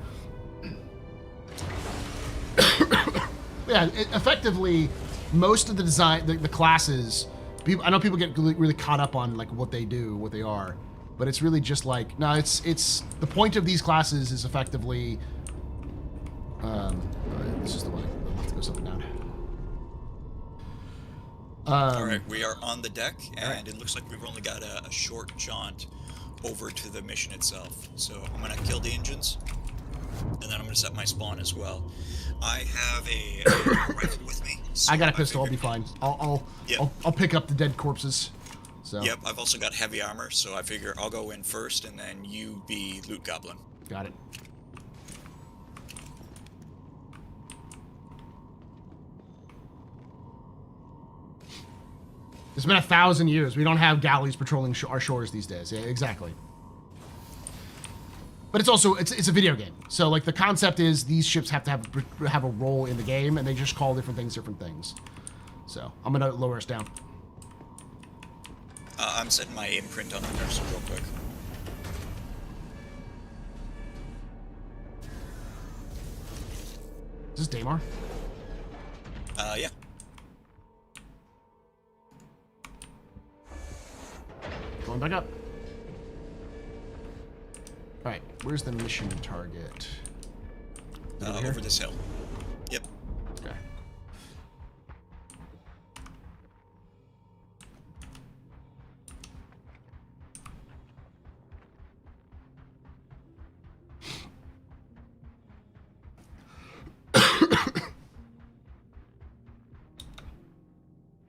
[SPEAKER 1] Yeah, effectively, most of the design, the classes, I know people get really caught up on like what they do, what they are, but it's really just like, no, it's the point of these classes is effectively, this is the one I'll have to go something down.
[SPEAKER 6] All right, we are on the deck, and it looks like we've only got a short jaunt over to the mission itself. So I'm gonna kill the engines, and then I'm gonna set my spawn as well. I have a rifle with me. So
[SPEAKER 1] I got a pistol. I'll be fine. I'll pick up the dead corpses. So.
[SPEAKER 6] Yep, I've also got heavy armor, so I figure I'll go in first, and then you be loot goblin.
[SPEAKER 1] Got it. It's been 1,000 years. We don't have galleys patrolling our shores these days. Yeah, exactly. But it's also it's a video game. So like the concept is these ships have to have a role in the game, and they just call different things different things. So I'm gonna lower us down.
[SPEAKER 6] I'm setting my imprint on the nurse real quick.
[SPEAKER 1] Is this Daymar?
[SPEAKER 6] Yeah.
[SPEAKER 1] Going back up. Alright, where's the mission target? Is it
[SPEAKER 6] Over this hill. Yep.
[SPEAKER 1] Okay.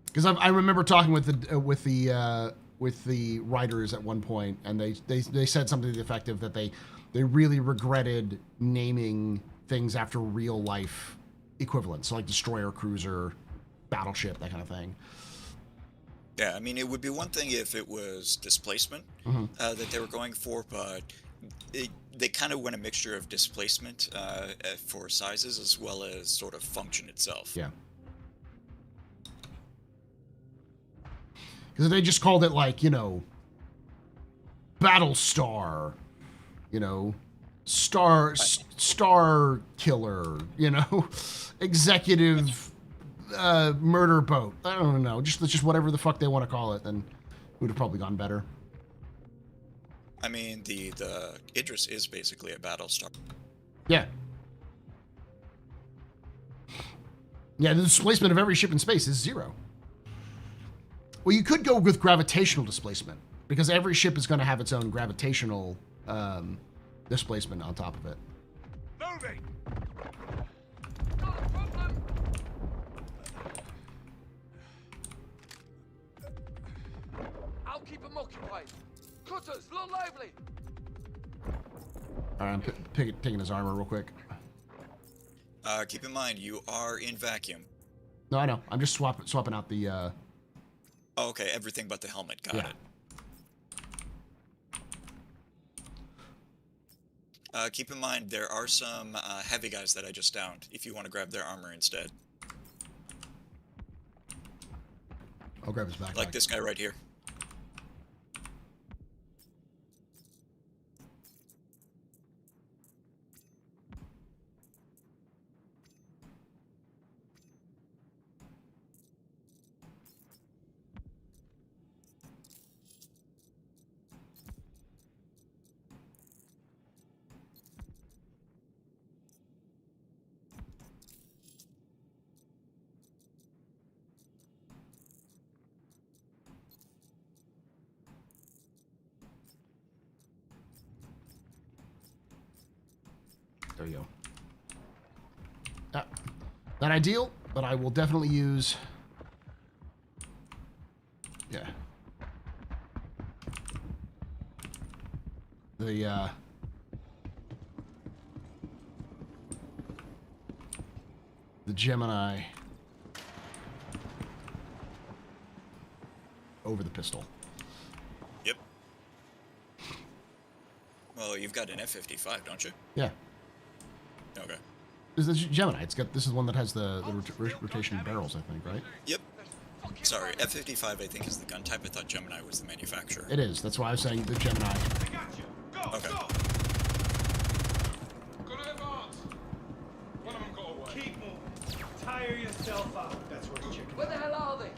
[SPEAKER 1] Because I remember talking with the writers at one point, and they said something to the effect of that they really regretted naming things after real life equivalents, so like destroyer, cruiser, battleship, that kind of thing.
[SPEAKER 6] Yeah, I mean, it would be one thing if it was displacement that they were going for, but they kind of went a mixture of displacement for sizes as well as sort of function itself.
[SPEAKER 1] Yeah. Because they just called it, like, you know, Battlestar, you know, Star Killer, you know, Executive Murder Boat. I don't know. Just whatever the fuck they want to call it, then it would have probably gone better.
[SPEAKER 6] I mean, the Idris is basically a Battlestar.
[SPEAKER 1] Yeah. Yeah, the displacement of every ship in space is 0. Well, you could go with gravitational displacement, because every ship is going to have its own gravitational displacement on top of it.
[SPEAKER 8] Moving!
[SPEAKER 9] I'll keep them occupied. Cutters, look lively!
[SPEAKER 1] All right, I'm taking his armor real quick.
[SPEAKER 6] Keep in mind, you are in vacuum.
[SPEAKER 1] No, I know. I'm just swapping out the...
[SPEAKER 6] Oh, okay, everything but the helmet. Got
[SPEAKER 1] Yeah.
[SPEAKER 6] it. Keep in mind, there are some heavy guys that I just downed, if you want to grab their armor instead.
[SPEAKER 1] I'll grab his backpack.
[SPEAKER 6] Like this guy right here.
[SPEAKER 1] There you go. Not ideal, but I will definitely use... Yeah. The Gemini over the pistol.
[SPEAKER 6] Yep. Well, you've got an F-55, don't you?
[SPEAKER 1] Yeah.
[SPEAKER 6] Okay.
[SPEAKER 1] This is the Gemini. This is one that has the rotation barrels, I think, right?
[SPEAKER 6] Yep. Sorry, F-55 I think is the gun type. I thought Gemini was the manufacturer.
[SPEAKER 1] It is. That's why I was saying the Gemini.
[SPEAKER 8] I got you. Go,
[SPEAKER 6] Okay.
[SPEAKER 8] go! Go to the box. One of them go away. Keep moving. Tire yourself out. That's where the chicken.
[SPEAKER 9] Where the hell are they?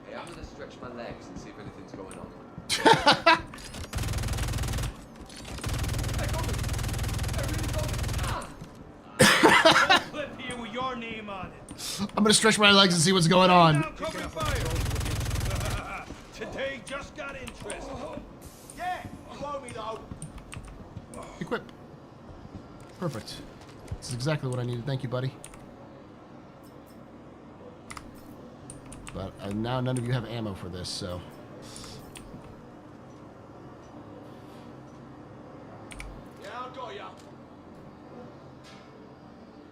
[SPEAKER 9] Hey, I'm gonna stretch my legs and see if anything's going on. I got it. I really got it. Ah!
[SPEAKER 8] Clip here with your name on it.
[SPEAKER 1] I'm gonna stretch my legs and see what's going on.
[SPEAKER 8] Now covering fire. Today just got interest. Yeah, you owe me though.
[SPEAKER 1] Equip. Perfect. This is exactly what I needed. Thank you, buddy. But now none of you have ammo for this, so...
[SPEAKER 8] Yeah, I got ya.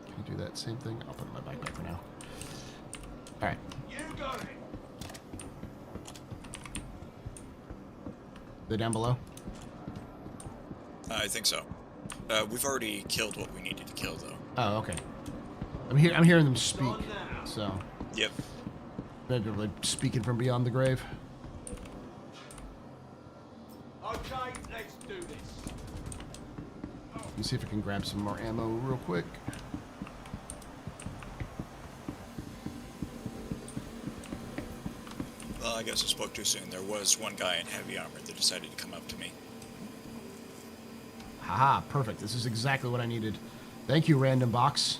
[SPEAKER 1] Can you do that same thing? I'll put it in my backpack for now. Alright.
[SPEAKER 8] You got it.
[SPEAKER 1] They down below?
[SPEAKER 6] I think so. We've already killed what we needed to kill, though.
[SPEAKER 1] Oh, okay. I'm hearing them speak, so...
[SPEAKER 6] Yep.
[SPEAKER 1] Maybe they're like speaking from beyond the grave.
[SPEAKER 8] Okay, let's do this.
[SPEAKER 1] Let me see if I can grab some more ammo real quick.
[SPEAKER 6] Well, I guess I spoke too soon. There was one guy in heavy armor that decided to come up to me.
[SPEAKER 1] Haha, perfect. This is exactly what I needed. Thank you, random box.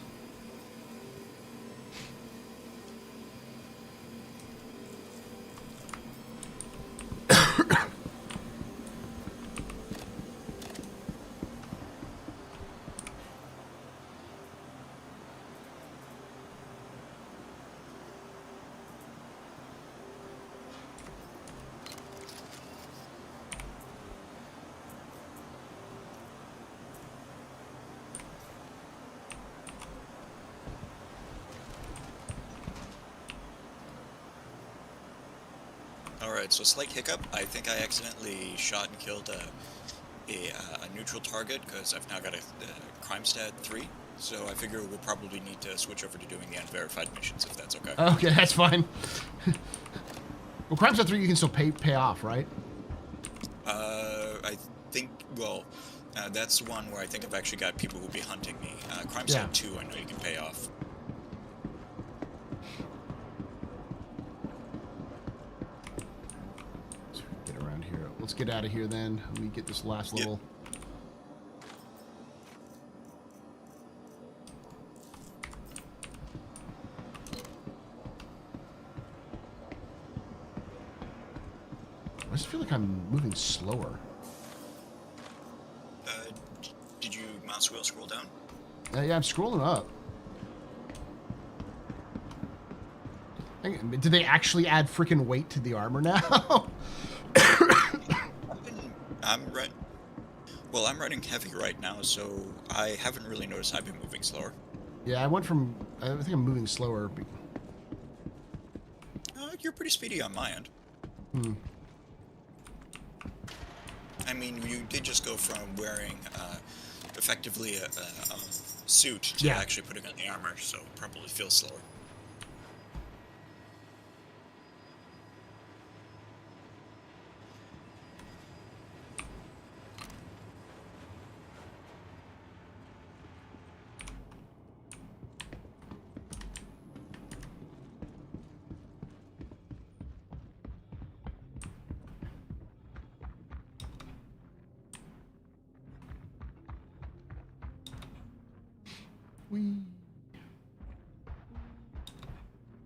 [SPEAKER 6] Alright, so slight hiccup. I think I accidentally shot and killed a neutral target because I've now got a crime stat 3. So I figure we'll probably need to switch over to doing the unverified missions if that's okay.
[SPEAKER 1] Okay, that's fine. Well, crime stat 3 you can still pay off, right?
[SPEAKER 6] I think, well, that's one where I think I've actually got people who'll be hunting me. Crime
[SPEAKER 1] Yeah.
[SPEAKER 6] stat 2 I know you can pay off.
[SPEAKER 1] Get around here. Let's get out of here then. Let me get this last little... I just feel like I'm moving slower.
[SPEAKER 6] Did you mouse wheel scroll down?
[SPEAKER 1] Yeah, I'm scrolling up. Did they actually add freaking weight to the armor now?
[SPEAKER 6] I'm running heavy right now, so I haven't really noticed I've been moving slower.
[SPEAKER 1] Yeah, I went from... I think I'm moving slower.
[SPEAKER 6] You're pretty speedy on my end.
[SPEAKER 1] Hmm.
[SPEAKER 6] I mean, you did just go from wearing effectively a suit to actually putting on the armor, so probably feels slower.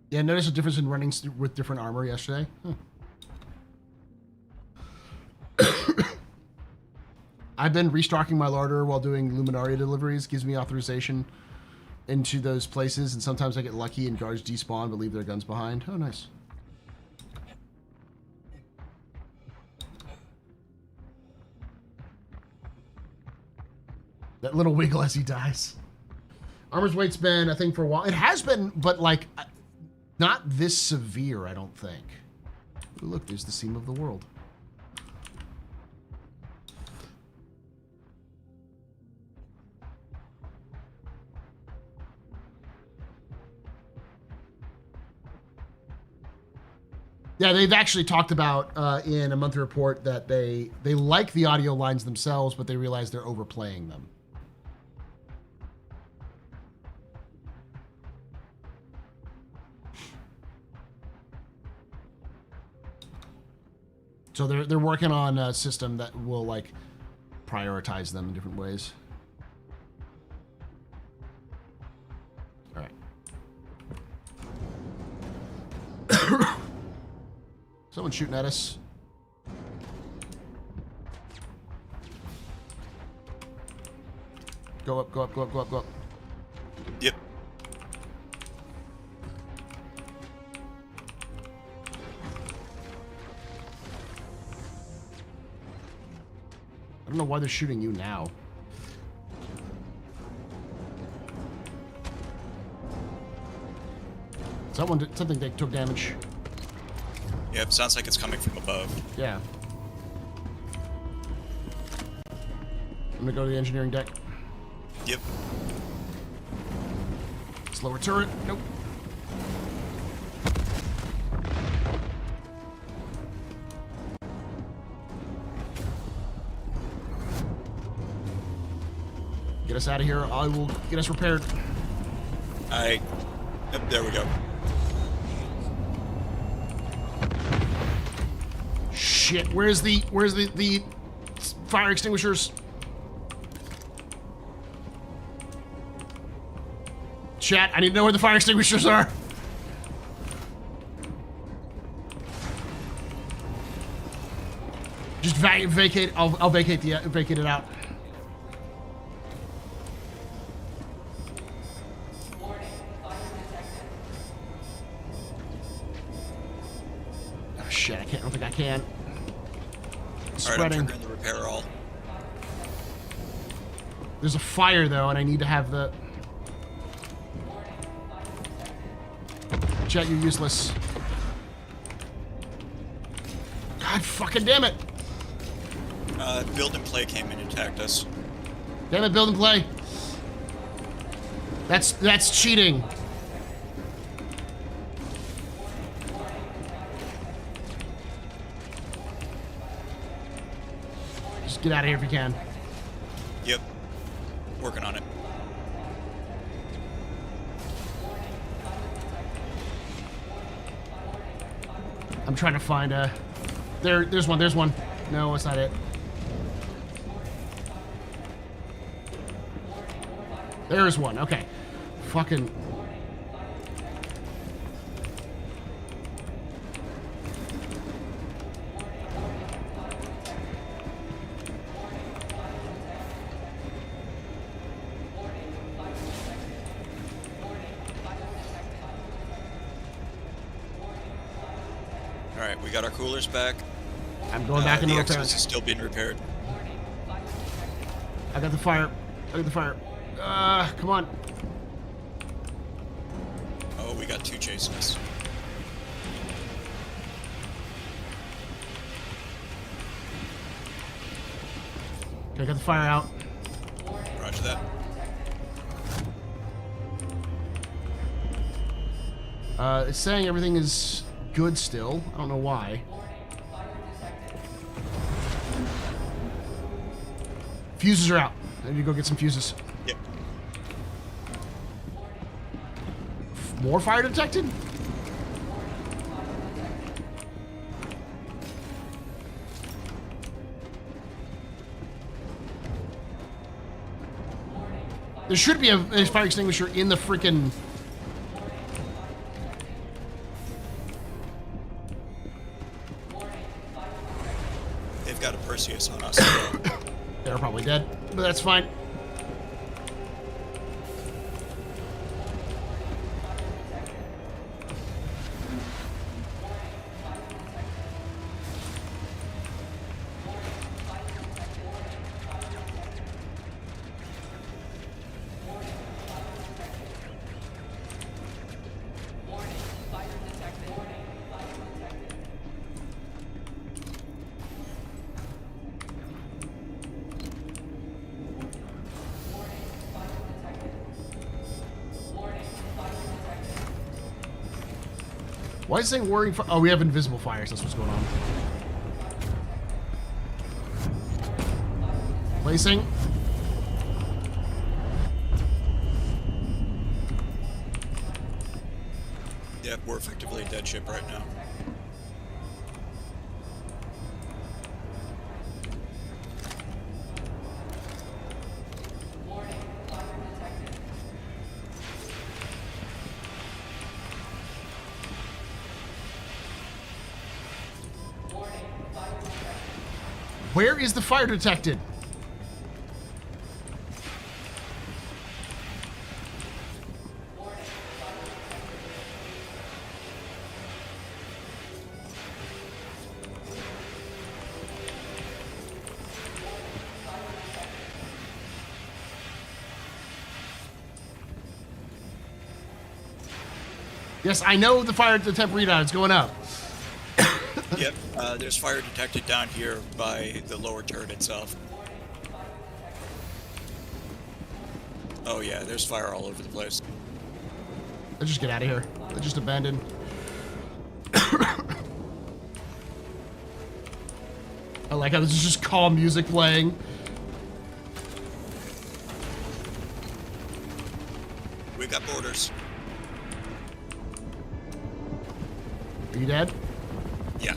[SPEAKER 1] Yeah, notice a difference in running with different armor yesterday. Huh. I've been restocking my larder while doing Luminaria deliveries. Gives me authorization into those places, and sometimes I get lucky and guards despawn but leave their guns behind. Oh, nice. That little wiggle as he dies. Armor's weight's been, I think, for a while. It has been, but, like, not this severe, I don't think. Ooh, look, there's the seam of the world. Yeah, they've actually talked about in a monthly report that they like the audio lines themselves, but they realize they're overplaying them. So they're working on a system that will like prioritize them in different ways. All right. Someone's shooting at us. Go up, go up, go up, go up, go up.
[SPEAKER 6] Yep.
[SPEAKER 1] I don't know why they're shooting you now. Something they took damage.
[SPEAKER 6] Yep, sounds like it's coming from above.
[SPEAKER 1] Yeah. I'm gonna go to the engineering deck.
[SPEAKER 6] Yep.
[SPEAKER 1] Slower turret. Nope. Get us out of here. I will get us repaired.
[SPEAKER 6] Yep, there we go.
[SPEAKER 1] shit. Where's the fire extinguishers? Chat, I need to know where the fire extinguishers are. Just vacate. I'll vacate vacate it out. Oh shit! I don't think I can. Spreading.
[SPEAKER 6] Alright, I'm triggering the repair all.
[SPEAKER 1] There's a fire though, and I need to have the. Chat, you're useless. God fucking damn it!
[SPEAKER 6] Build and play came in and attacked us.
[SPEAKER 1] Damn it, build and play. That's cheating. Just get out of here if you can.
[SPEAKER 6] Yep. Working on it.
[SPEAKER 1] I'm trying to find a... There's one. No, that's not it. There's one, okay. Fucking...
[SPEAKER 6] Alright, we got our coolers back.
[SPEAKER 1] I'm going back into
[SPEAKER 6] the
[SPEAKER 1] repair.
[SPEAKER 6] Exodus is still being repaired.
[SPEAKER 1] I got the fire. Come on.
[SPEAKER 6] Oh, we got two chasing us.
[SPEAKER 1] Okay, I got the fire out.
[SPEAKER 6] Roger that.
[SPEAKER 1] It's saying everything is good still. I don't know why. Fuses are out. I need to go get some fuses.
[SPEAKER 6] Yep.
[SPEAKER 1] More fire detected? There should be a fire extinguisher in the freaking...
[SPEAKER 6] They've got a Perseus on us.
[SPEAKER 1] They're probably dead, but that's fine. Why is it saying warring fire? Oh, we have invisible fires. That's what's going on. Placing.
[SPEAKER 6] Yep, we're effectively a dead ship right now.
[SPEAKER 1] Where is the fire detected? Yes, I know the fire temp readout. It's going up.
[SPEAKER 6] Yep, there's fire detected down here by the lower turret itself. Oh yeah, there's fire all over the place.
[SPEAKER 1] Let's just get out of here. Let's just abandon. I like how this is just calm music playing.
[SPEAKER 6] We got borders.
[SPEAKER 1] Are you dead?
[SPEAKER 6] Yeah.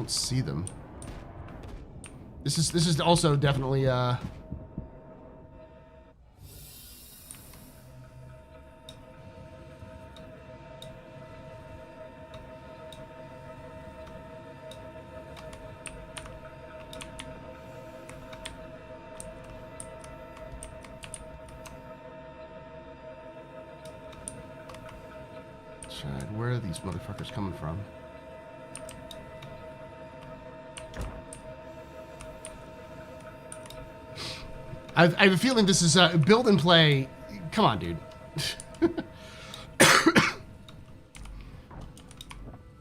[SPEAKER 1] don't see them. This is also definitely where are these motherfuckers coming from? I have a feeling this is build and play. Come on, dude.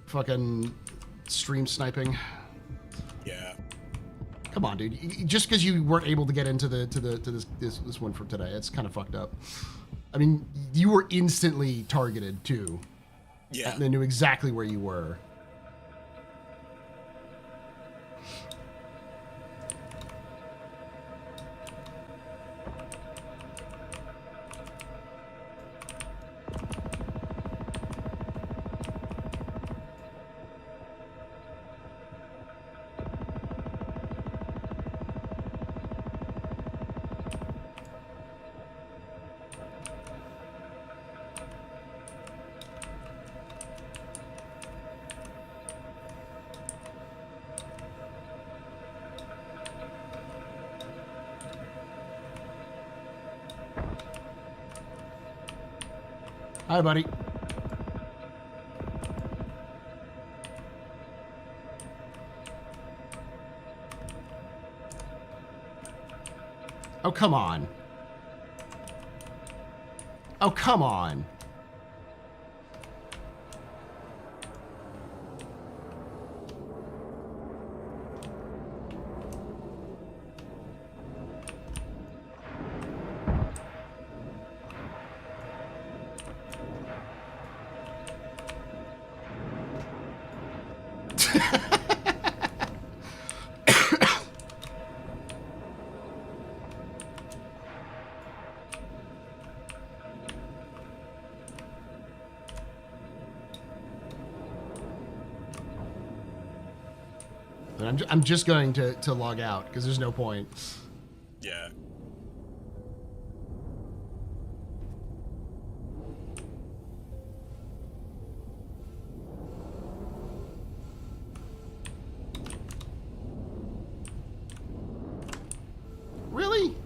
[SPEAKER 1] Fucking stream sniping.
[SPEAKER 6] Yeah.
[SPEAKER 1] Come on, dude. Just because you weren't able to get into this one for today, it's kind of fucked up. I mean, you were instantly targeted too.
[SPEAKER 6] Yeah.
[SPEAKER 1] And they knew exactly where you were. Hi, buddy. Oh, come on. Oh, come on. But I'm just going to log out because there's no point.
[SPEAKER 6] Yeah.
[SPEAKER 1] Really?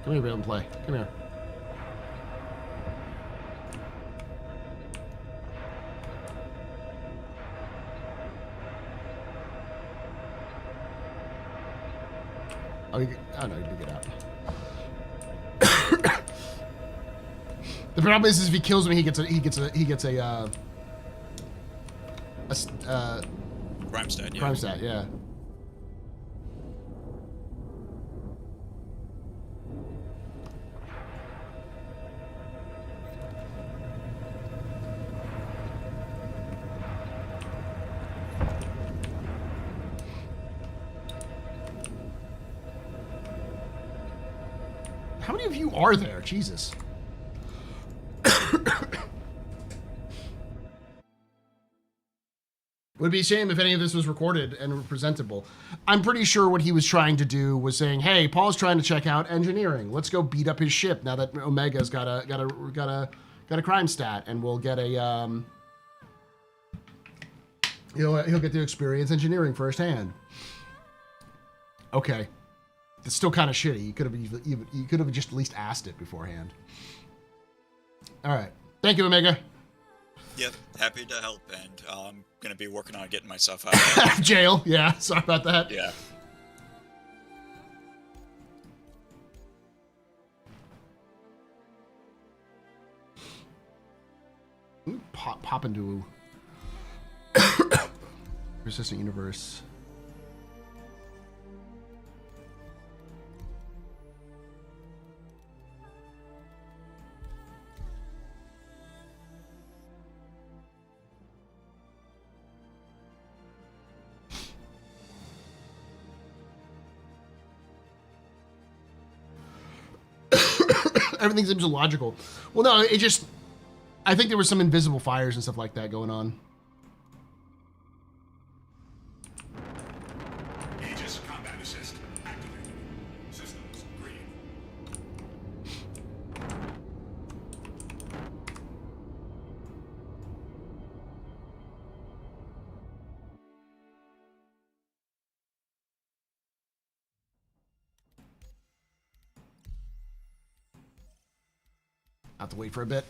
[SPEAKER 1] Come here, Bill, and play. Come here. Oh, oh no, you did get out. The problem is if he kills me, he gets a
[SPEAKER 6] Crime stat, yeah.
[SPEAKER 1] crime stat, yeah. How many of you are there? Jesus. Would be a shame if any of this was recorded and presentable. I'm pretty sure what he was trying to do was saying, "Hey, Paul's trying to check out engineering. Let's go beat up his ship now that Omega's got a crime stat, and we'll get a he'll get to experience engineering firsthand." Okay, it's still kind of shitty. You could have just at least asked it beforehand. All right, thank you, Omega.
[SPEAKER 6] Yep, happy to help, and I'm gonna be working on getting myself out of
[SPEAKER 1] jail. Yeah, sorry about that.
[SPEAKER 6] Yeah.
[SPEAKER 1] Pop into persistent universe. everything seems illogical. Well, no, it just, I think there was some invisible fires and stuff like that going on.
[SPEAKER 10] Aegis combat assist activated. Systems green.
[SPEAKER 1] Have to wait for a bit.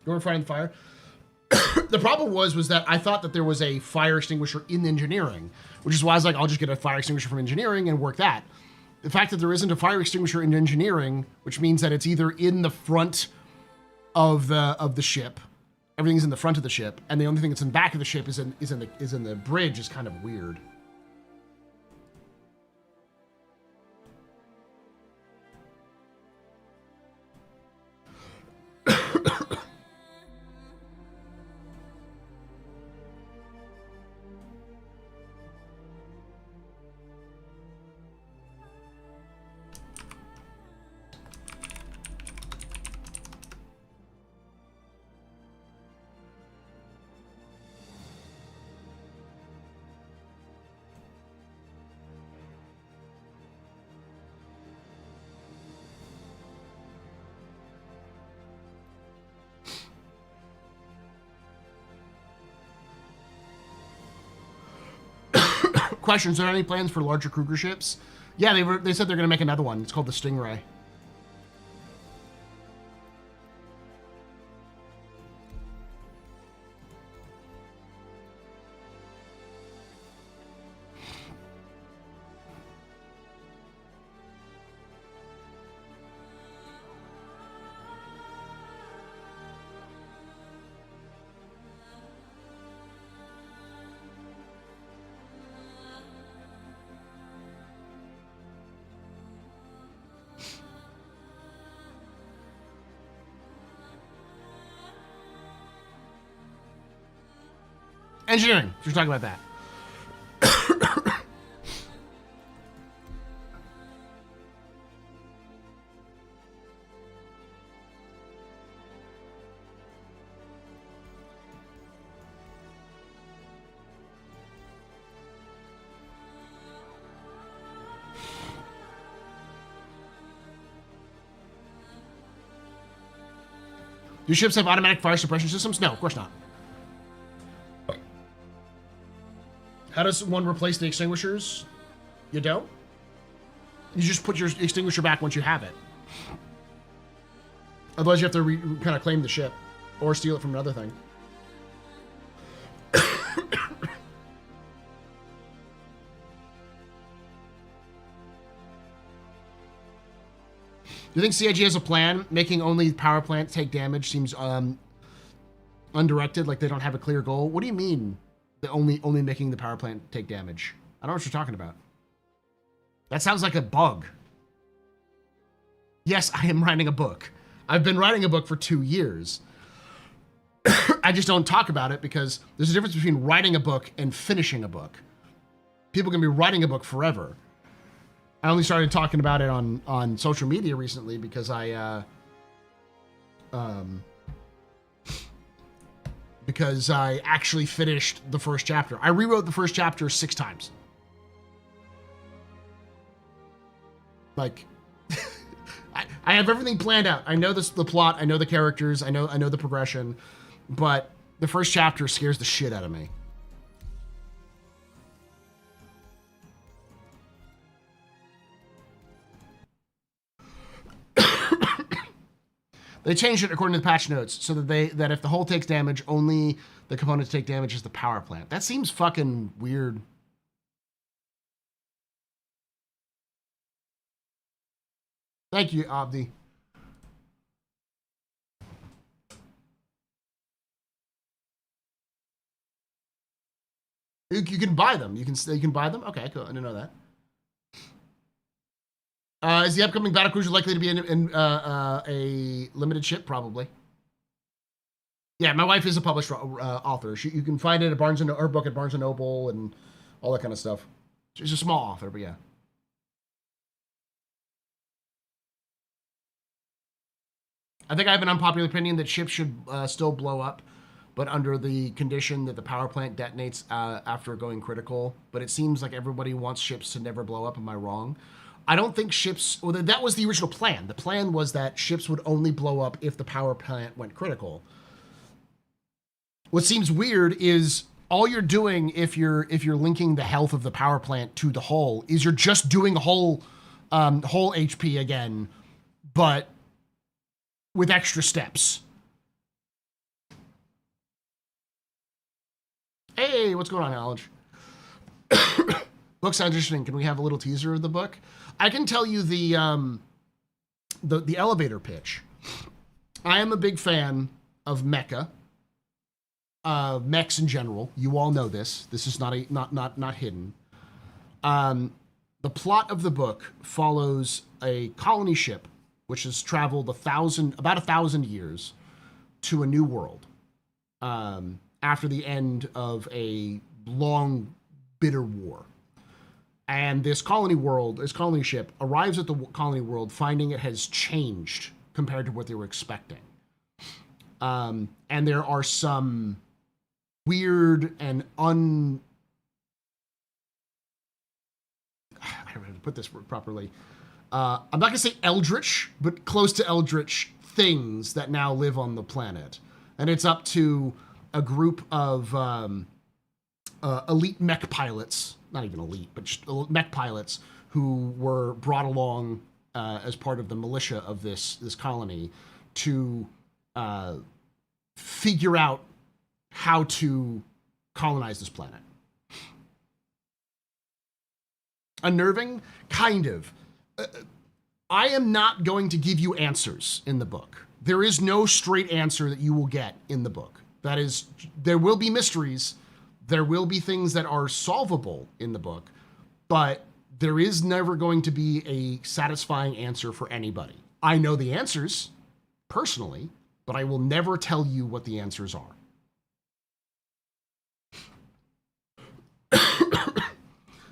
[SPEAKER 1] You were fighting the fire. The problem was that I thought that there was a fire extinguisher in engineering, which is why I was like, I'll just get a fire extinguisher from engineering and work that. The fact that there isn't a fire extinguisher in engineering, which means that it's either in the front of the ship, everything's in the front of the ship, and the only thing that's in the back of the ship is in the bridge, is kind of weird. Questions: are there any plans for larger Kruger ships? Yeah, they said they're going to make another one. It's called the Stingray. Engineering. We're talking about that. Do ships have automatic fire suppression systems? No, of course not. How does one replace the extinguishers? You don't? You just put your extinguisher back once you have it. Otherwise, you have to kind of claim the ship or steal it from another thing. Do you think CIG has a plan? Making only power plants take damage seems undirected, like they don't have a clear goal. What do you mean? The only making the power plant take damage? I don't know what you're talking about. That sounds like a bug. Yes, I am writing a book. I've been writing a book for 2 years. I just don't talk about it because there's a difference between writing a book and finishing a book. People can be writing a book forever. I only started talking about it on social media recently because I actually finished the first chapter. I rewrote the first chapter 6 times. Like, I have everything planned out. I know the plot. I know the characters. I know the progression. But the first chapter scares the shit out of me. They changed it according to the patch notes so that if the hull takes damage, only the components take damage as the power plant. That seems fucking weird. Thank you, Abdi. You can buy them. You can buy them. Okay, cool. I didn't know that. Is the upcoming battlecruiser likely to be in a limited ship? Probably. Yeah, my wife is a published author. You can find it at her book at Barnes & Noble and all that kind of stuff. She's a small author, but yeah. I think I have an unpopular opinion that ships should still blow up, but under the condition that the power plant detonates after going critical. But it seems like everybody wants ships to never blow up. Am I wrong? I don't think ships... Well, that was the original plan. The plan was that ships would only blow up if the power plant went critical. What seems weird is all you're doing if you're linking the health of the power plant to the hull is you're just doing hull HP again, but with extra steps. Hey, what's going on, Knowledge? Book sounds interesting. Can we have a little teaser of the book? I can tell you the elevator pitch. I am a big fan of mecha, mechs in general. You all know this. This is not hidden. The plot of the book follows a colony ship which has traveled about 1,000 years to a new world after the end of a long, bitter war. And this colony ship arrives at the colony world finding it has changed compared to what they were expecting. And there are some weird and I don't know how to put this properly. I'm not going to say eldritch, but close to eldritch things that now live on the planet. And it's up to a group of elite mech pilots, not even elite, but just mech pilots who were brought along as part of the militia of this colony to figure out how to colonize this planet. Unnerving? Kind of. I am not going to give you answers in the book. There is no straight answer that you will get in the book. That is, there will be mysteries. There will be things that are solvable in the book, but there is never going to be a satisfying answer for anybody. I know the answers personally, but I will never tell you what the answers are.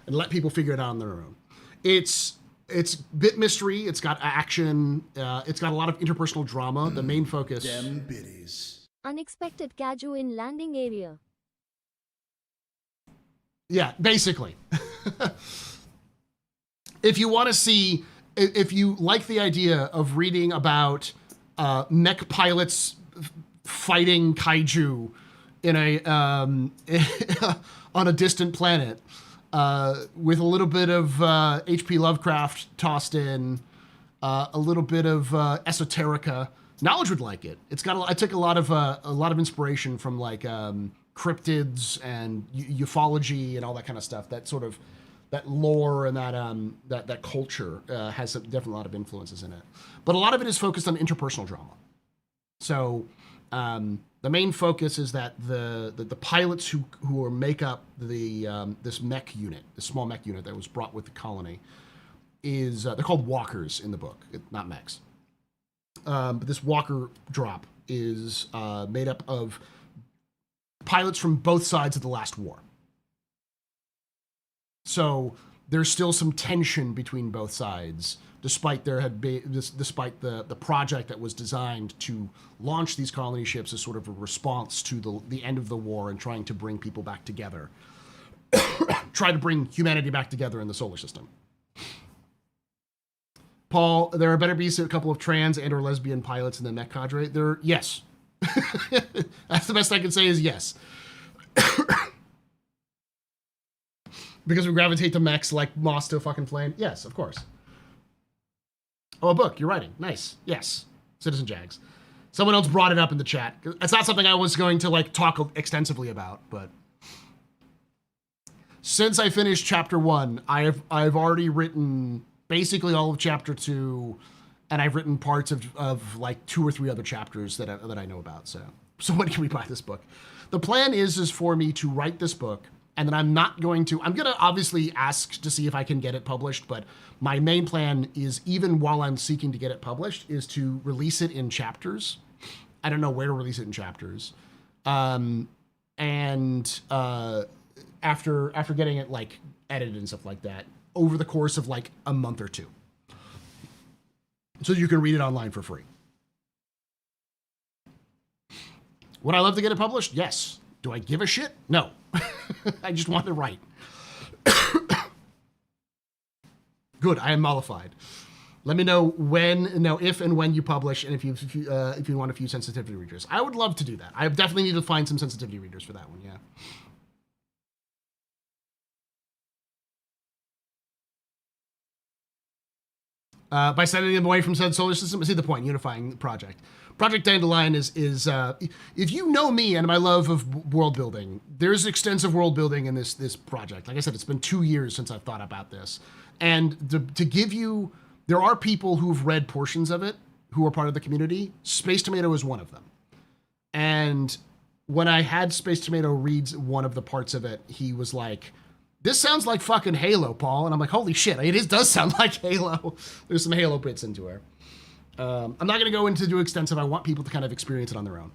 [SPEAKER 1] And let people figure it out on their own. It's bit mystery. It's got action. It's got a lot of interpersonal drama. The main focus.
[SPEAKER 10] Dem biddies.
[SPEAKER 11] Unexpected casual in landing area.
[SPEAKER 1] Yeah, basically. If you want to see, if you like the idea of reading about mech pilots fighting kaiju in a on a distant planet, with a little bit of H.P. Lovecraft tossed in, a little bit of esoterica, Knowledge would like it. It's got. I took a lot of inspiration from like cryptids and ufology and all that kind of stuff. That sort of that lore and that culture has definitely a lot of influences in it. But a lot of it is focused on interpersonal drama. So the main focus is that the pilots who make up this mech unit, the small mech unit that was brought with the colony, is they're called walkers in the book, not mechs. But this walker drop is made up of pilots from both sides of the last war. So there's still some tension between both sides, despite despite the project that was designed to launch these colony ships as sort of a response to the end of the war and trying to bring people back together, try to bring humanity back together in the solar system. Paul, there are better be a couple of trans and or lesbian pilots in the mech cadre. Yes. That's the best I can say is yes. Because we gravitate to mechs like moss to a fucking flame. Yes, of course. Oh, a book. You're writing. Nice. Yes. Citizen Jags. Someone else brought it up in the chat. It's not something I was going to like talk extensively about, but since I finished chapter 1, I've already written basically all of chapter 2, and I've written parts of like 2 or 3 other chapters that I know about. So when can we buy this book? The plan is for me to write this book, and then I'm going to obviously ask to see if I can get it published, but my main plan is, even while I'm seeking to get it published, is to release it in chapters. I don't know where to release it in chapters. And after getting it like edited and stuff like that over the course of like a month or two. So you can read it online for free. Would I love to get it published? Yes. Do I give a shit? No. I just want it right. Good. I am mollified. Let me know if and when you publish, and if you want a few sensitivity readers. I would love to do that. I definitely need to find some sensitivity readers for that one. Yeah. By sending them away from said solar system. See the point, unifying the project. Project Dandelion is if you know me and my love of world building, there's extensive world building in this project. Like I said, it's been 2 years since I've thought about this. And to give you, there are people who've read portions of it who are part of the community. Space Tomato is one of them. And when I had Space Tomato read one of the parts of it, he was like, this sounds like fucking Halo, Paul. And I'm like, holy shit, does sound like Halo. There's some Halo bits into her. I'm not going to go into do extensive. I want people to kind of experience it on their own.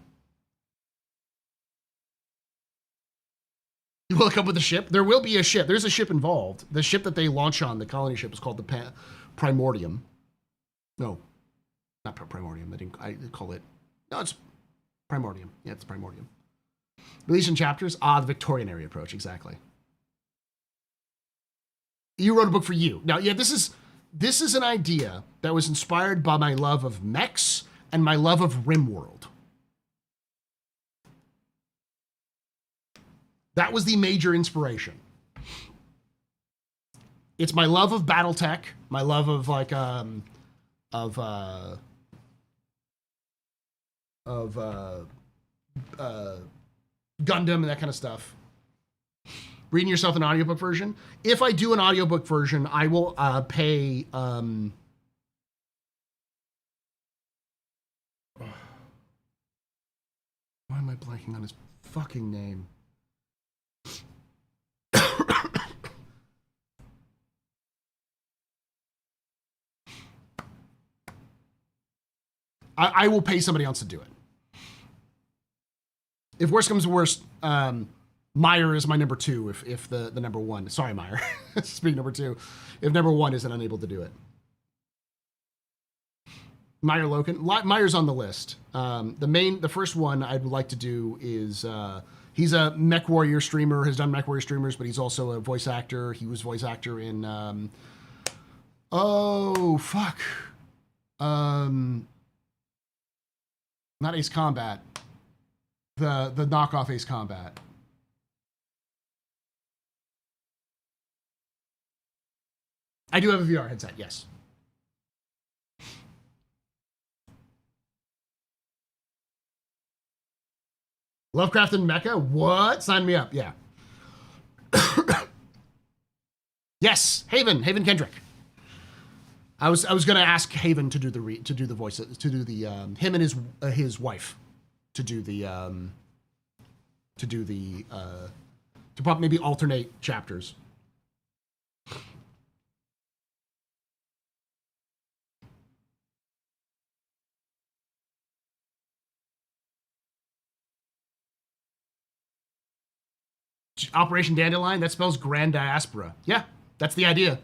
[SPEAKER 1] You will come with a ship. There will be a ship. There's a ship involved. The ship that they launch on, the colony ship, is called the Primordium. No, not Primordium. I call it. No, it's Primordium. Yeah, it's Primordium. Release in chapters. The Victorian area approach. Exactly. You wrote a book for you. Now, yeah, this is an idea that was inspired by my love of mechs and my love of RimWorld. That was the major inspiration. It's my love of BattleTech, my love of like Gundam and that kind of stuff. Reading yourself an audiobook version. If I do an audiobook version, I will pay. Why am I blanking on his fucking name? I will pay somebody else to do it. If worst comes to worst, Meyer is my number 2 if the number 1. Sorry, Meyer. Speaking number 2. If number 1 isn't unable to do it. Meyer Loken. Meyer's on the list. The first one I'd like to do is he's a Mech Warrior streamer, has done Mech Warrior streamers, but he's also a voice actor. He was voice actor in not Ace Combat. The knockoff Ace Combat. I do have a VR headset, yes. Lovecraft and Mecha? What? Sign me up, yeah. Yes, Haven Kendrick. I was gonna ask Haven to do the voice, him and his wife to probably maybe alternate chapters. Operation Dandelion, that spells Grand Diaspora. Yeah, that's the idea.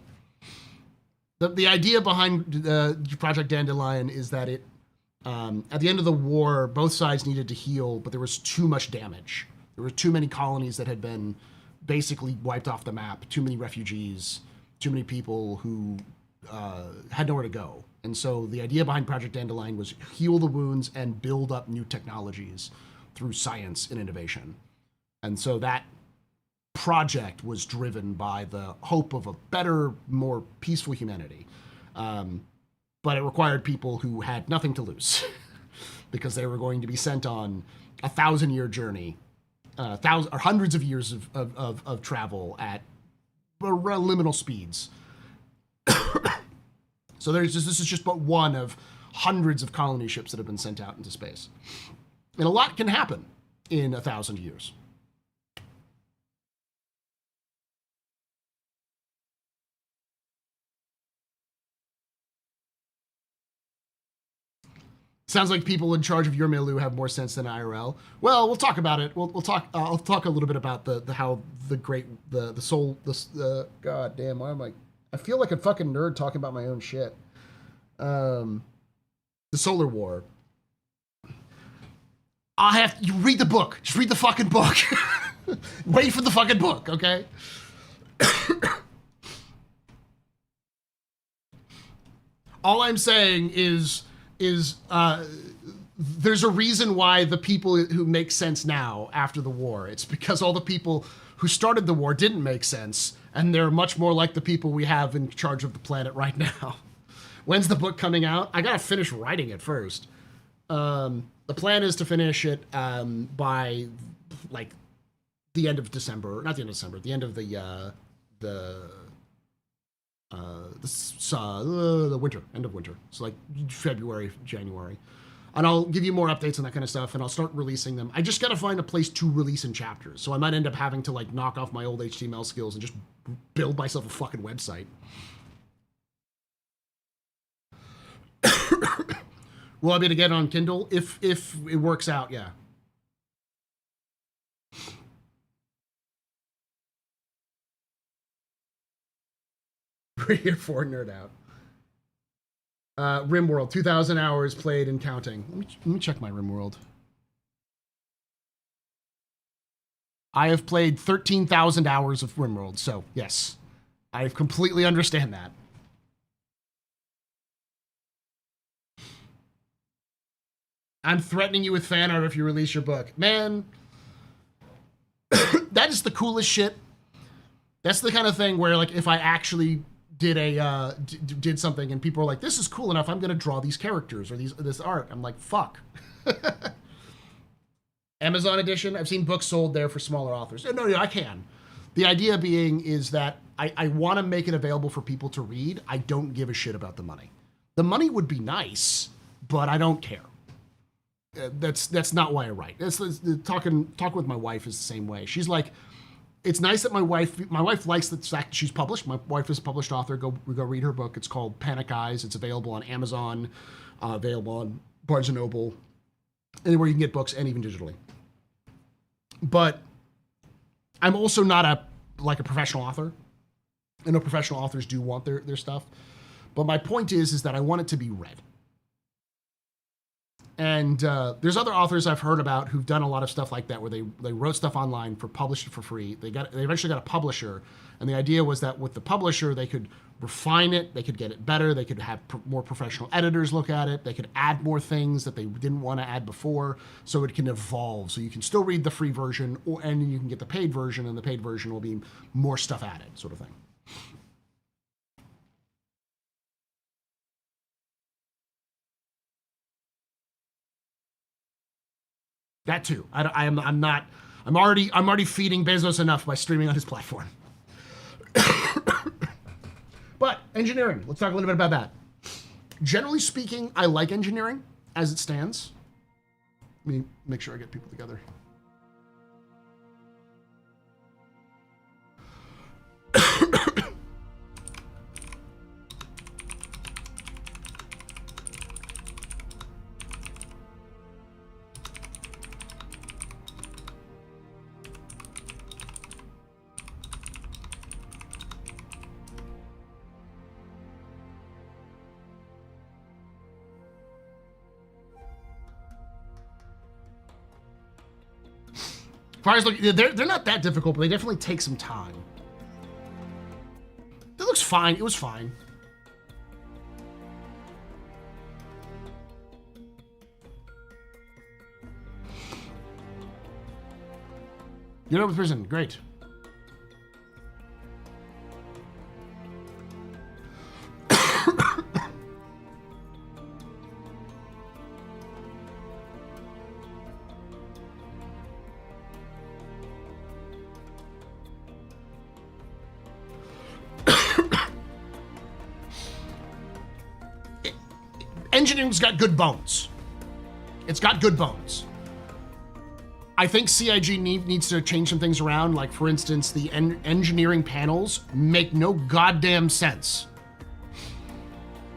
[SPEAKER 1] The idea behind Project Dandelion is that it, at the end of the war, both sides needed to heal, but there was too much damage. There were too many colonies that had been basically wiped off the map, too many refugees, too many people who had nowhere to go. And so the idea behind Project Dandelion was heal the wounds and build up new technologies through science and innovation. And so that project was driven by the hope of a better, more peaceful humanity. But it required people who had nothing to lose because they were going to be sent on a 1,000-year journey, or hundreds of years of travel at liminal speeds. So this is just but one of hundreds of colony ships that have been sent out into space. And a lot can happen in 1,000 years. Sounds like people in charge of your Milu have more sense than IRL. Well, we'll talk about it. We'll talk. I'll talk a little bit about the how the soul. God damn, why am I feel like a fucking nerd talking about my own shit. The Solar War. You read the book. Just read the fucking book. Wait for the fucking book, okay? All I'm saying is there's a reason why the people who make sense now after the war. It's because all the people who started the war didn't make sense, and they're much more like the people we have in charge of the planet right now. When's the book coming out? I gotta finish writing it first. The plan is to finish it by like the end of December, not the end of December, the end of the winter, end of winter. So like February, January. And I'll give you more updates on that kind of stuff, and I'll start releasing them. I just got to find a place to release in chapters. So I might end up having to like knock off my old HTML skills and just build myself a fucking website. Will I be able to get it on Kindle? If it works out, yeah. We're here for Nerd Out. RimWorld, 2,000 hours played and counting. Let me check my RimWorld. I have played 13,000 hours of RimWorld, so yes. I completely understand that. I'm threatening you with fan art if you release your book. Man, that is the coolest shit. That's the kind of thing where, like, if I actually did something and people are like, this is cool enough, I'm going to draw these characters or this art. I'm like, fuck. Amazon edition, I've seen books sold there for smaller authors. No, I can. The idea being is that I want to make it available for people to read. I don't give a shit about the money. The money would be nice, but I don't care. That's not why I write. Talking with my wife is the same way. She's like, it's nice that my wife likes the fact that she's published. My wife is a published author. Go read her book. It's called Panic Eyes. It's available on Amazon, available on Barnes & Noble, anywhere you can get books, and even digitally. But I'm also not a professional author. I know professional authors do want their stuff. But my point is that I want it to be read. And there's other authors I've heard about who've done a lot of stuff like that, where they wrote stuff online published it for free. They eventually got a publisher, and the idea was that with the publisher they could refine it, they could get it better, they could have more professional editors look at it, they could add more things that they didn't want to add before, so it can evolve. So you can still read the free version, and then you can get the paid version, and the paid version will be more stuff added, sort of thing. That too. I'm already feeding Bezos enough by streaming on his platform. But engineering, let's talk a little bit about that. Generally speaking, I like engineering as it stands. Let me make sure I get people together. They're not that difficult, but they definitely take some time. It looks fine. It was fine. You're done with prison. Great. Engineering's got good bones. It's got good bones. I think CIG needs to change some things around. Like, for instance, the engineering panels make no goddamn sense.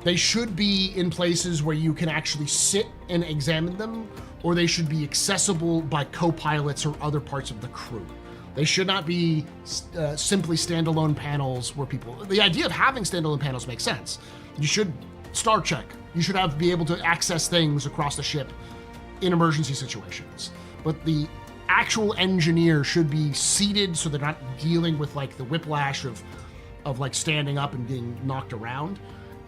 [SPEAKER 1] They should be in places where you can actually sit and examine them, or they should be accessible by co-pilots or other parts of the crew. They should not be simply standalone panels where people... The idea of having standalone panels makes sense. You should star check. You should be able to access things across the ship in emergency situations. But the actual engineer should be seated so they're not dealing with like the whiplash of like standing up and being knocked around,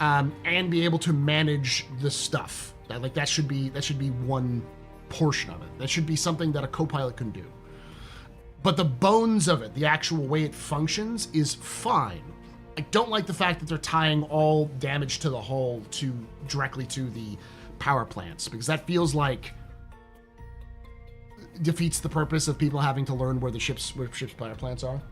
[SPEAKER 1] and be able to manage the stuff. That should be one portion of it. That should be something that a co-pilot can do. But the bones of it, the actual way it functions, is fine. I don't like the fact that they're tying all damage to the hull directly to the power plants, because that feels like defeats the purpose of people having to learn where ship's power plants are.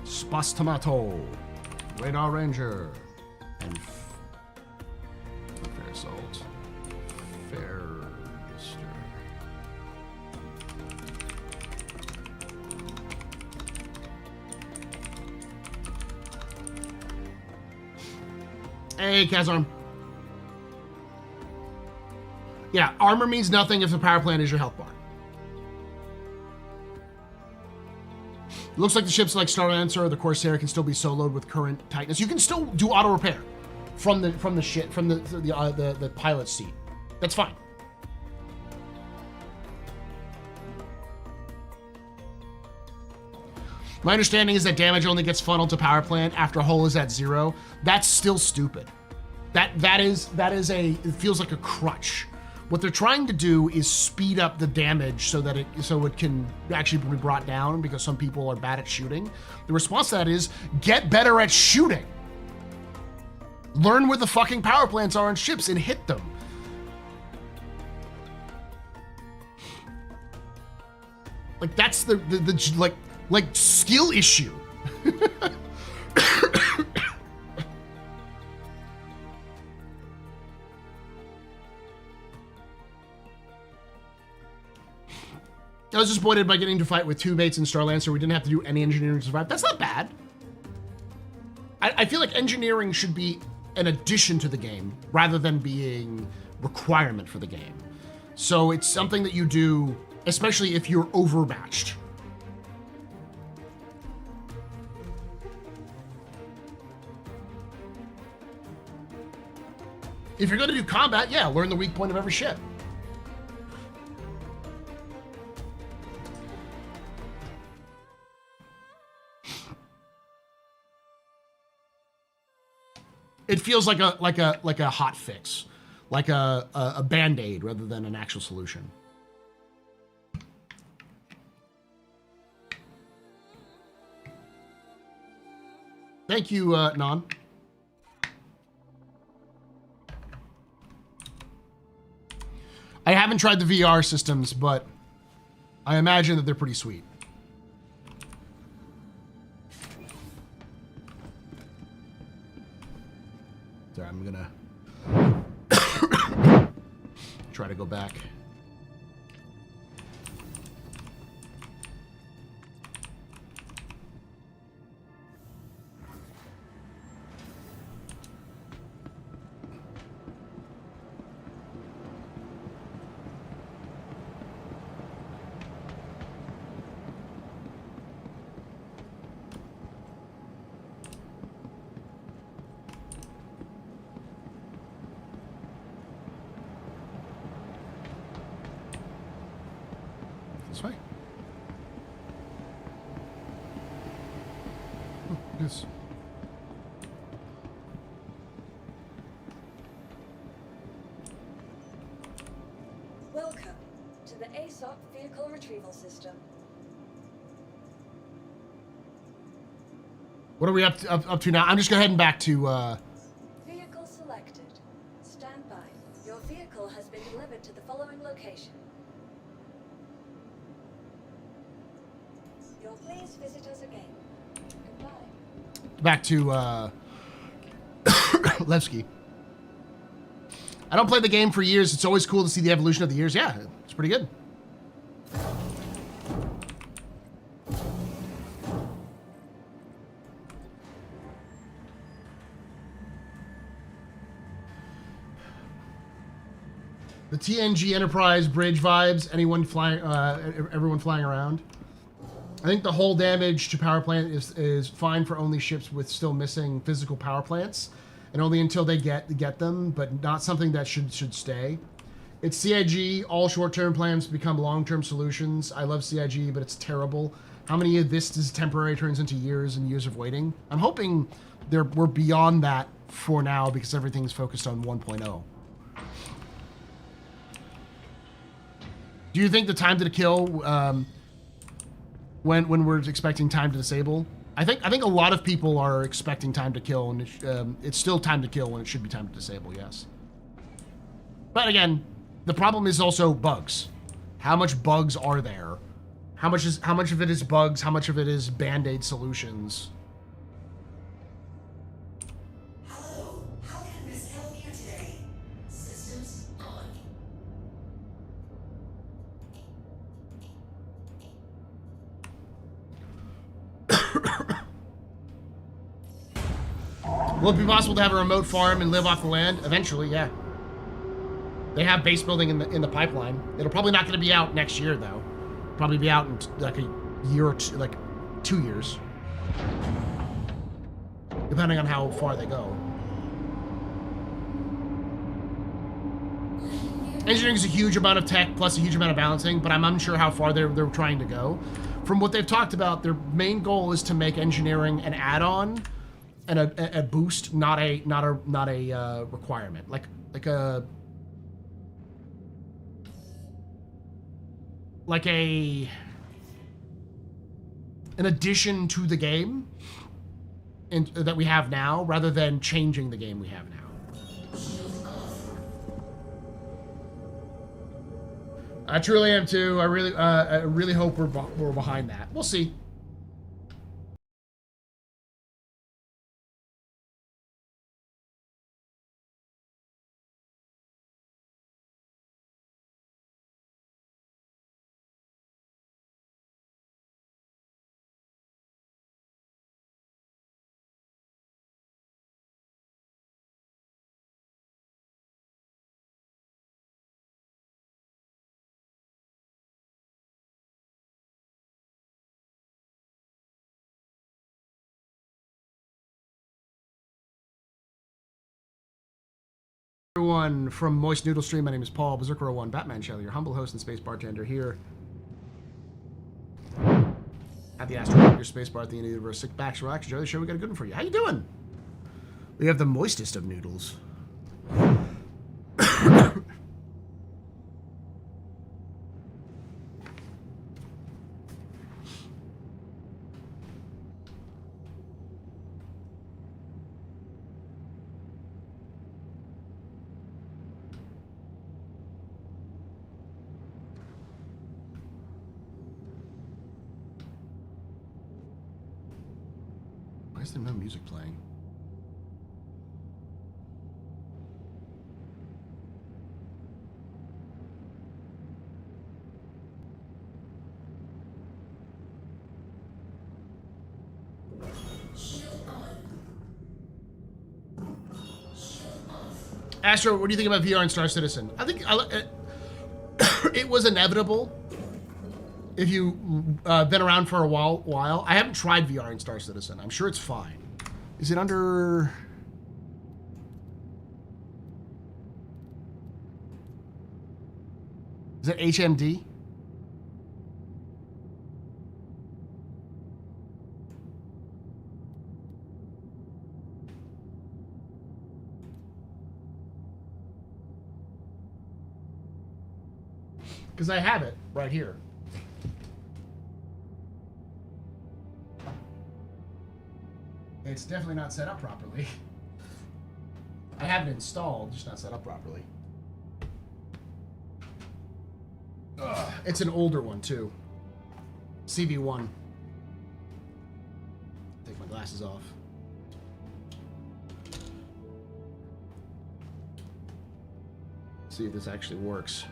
[SPEAKER 1] Spas Tomato, Radar Ranger, and Fair Salt, Fairster. Hey, Kazarm. Yeah, armor means nothing if the power plant is your health bar. It looks like the ships like Star Lancer or the Corsair can still be soloed with current tightness. You can still do auto repair from the pilot seat. That's fine. My understanding is that damage only gets funneled to power plant after hull is at 0. That's still stupid. It feels like a crutch. What they're trying to do is speed up the damage so that it can actually be brought down, because some people are bad at shooting. The response to that is get better at shooting. Learn where the fucking power plants are on ships and hit them. Like that's the skill issue. I was disappointed by getting to fight with 2 mates in Star Lancer. We didn't have to do any engineering to survive. That's not bad. I feel like engineering should be an addition to the game rather than being requirement for the game. So it's something that you do, especially if you're overmatched. If you're going to do combat, yeah, learn the weak point of every ship. It feels like a hot fix, like a band-aid rather than an actual solution. Thank you, Non. I haven't tried the VR systems, but I imagine that they're pretty sweet. Sorry, I'm gonna try to go back. This way. Oh, yes.
[SPEAKER 2] Welcome to the ASOC Vehicle Retrieval System.
[SPEAKER 1] What are we up to now? I'm just going heading back to
[SPEAKER 2] Vehicle selected. Stand by. Your vehicle has been delivered Please visit us again. Goodbye.
[SPEAKER 1] Back to Levski. I don't play the game for years. It's always cool to see the evolution of the years. Yeah, it's pretty good. The TNG Enterprise bridge vibes. Anyone flying? Everyone flying around. I think the hull damage to power plant is fine for only ships with still missing physical power plants, and only until they get them, but not something that should stay. It's CIG. All short-term plans become long-term solutions. I love CIG, but it's terrible. How many of this is temporary turns into years and years of waiting? I'm hoping we're beyond that for now because everything's focused on 1.0. Do you think the time to kill, when we're expecting time to disable? I think a lot of people are expecting time to kill, and it's still time to kill when it should be time to disable. Yes, but again, the problem is also bugs. How much bugs are there? How much of it is bugs? How much of it is band-aid solutions?
[SPEAKER 5] Hello, how can Miss help you today? Systems on.
[SPEAKER 1] Will it be possible to have a remote farm and live off the land? Eventually, yeah. They have base building in the pipeline. It'll probably not going to be out next year, though. Probably be out in like a year or two, like 2 years, depending on how far they go. Engineering is a huge amount of tech plus a huge amount of balancing, but I'm unsure how far they're trying to go. From what they've talked about, their main goal is to make engineering an add-on and a boost, not a requirement. Like an addition to the game that we have now, rather than changing the game we have now. I truly am too. I really hope we're behind that. We'll see. Everyone from Moist Noodle Stream, my name is Paul, Berserker01, Batman Shelley, your humble host and space bartender here at the Astro your space bar at the end of the universe. Sit back, relax, enjoy the show. We got a good one for you. How you doing? We have the moistest of noodles. Why is there no music playing? Astro, what do you think about VR in Star Citizen? I think it was inevitable if you've been around for a while. I haven't tried VR in Star Citizen. I'm sure it's fine. Is it under... Is it HMD? Because I have it right here. It's definitely not set up properly. I have it installed, just not set up properly. Ugh, it's an older one too. CV1. glasses off. See if this actually works.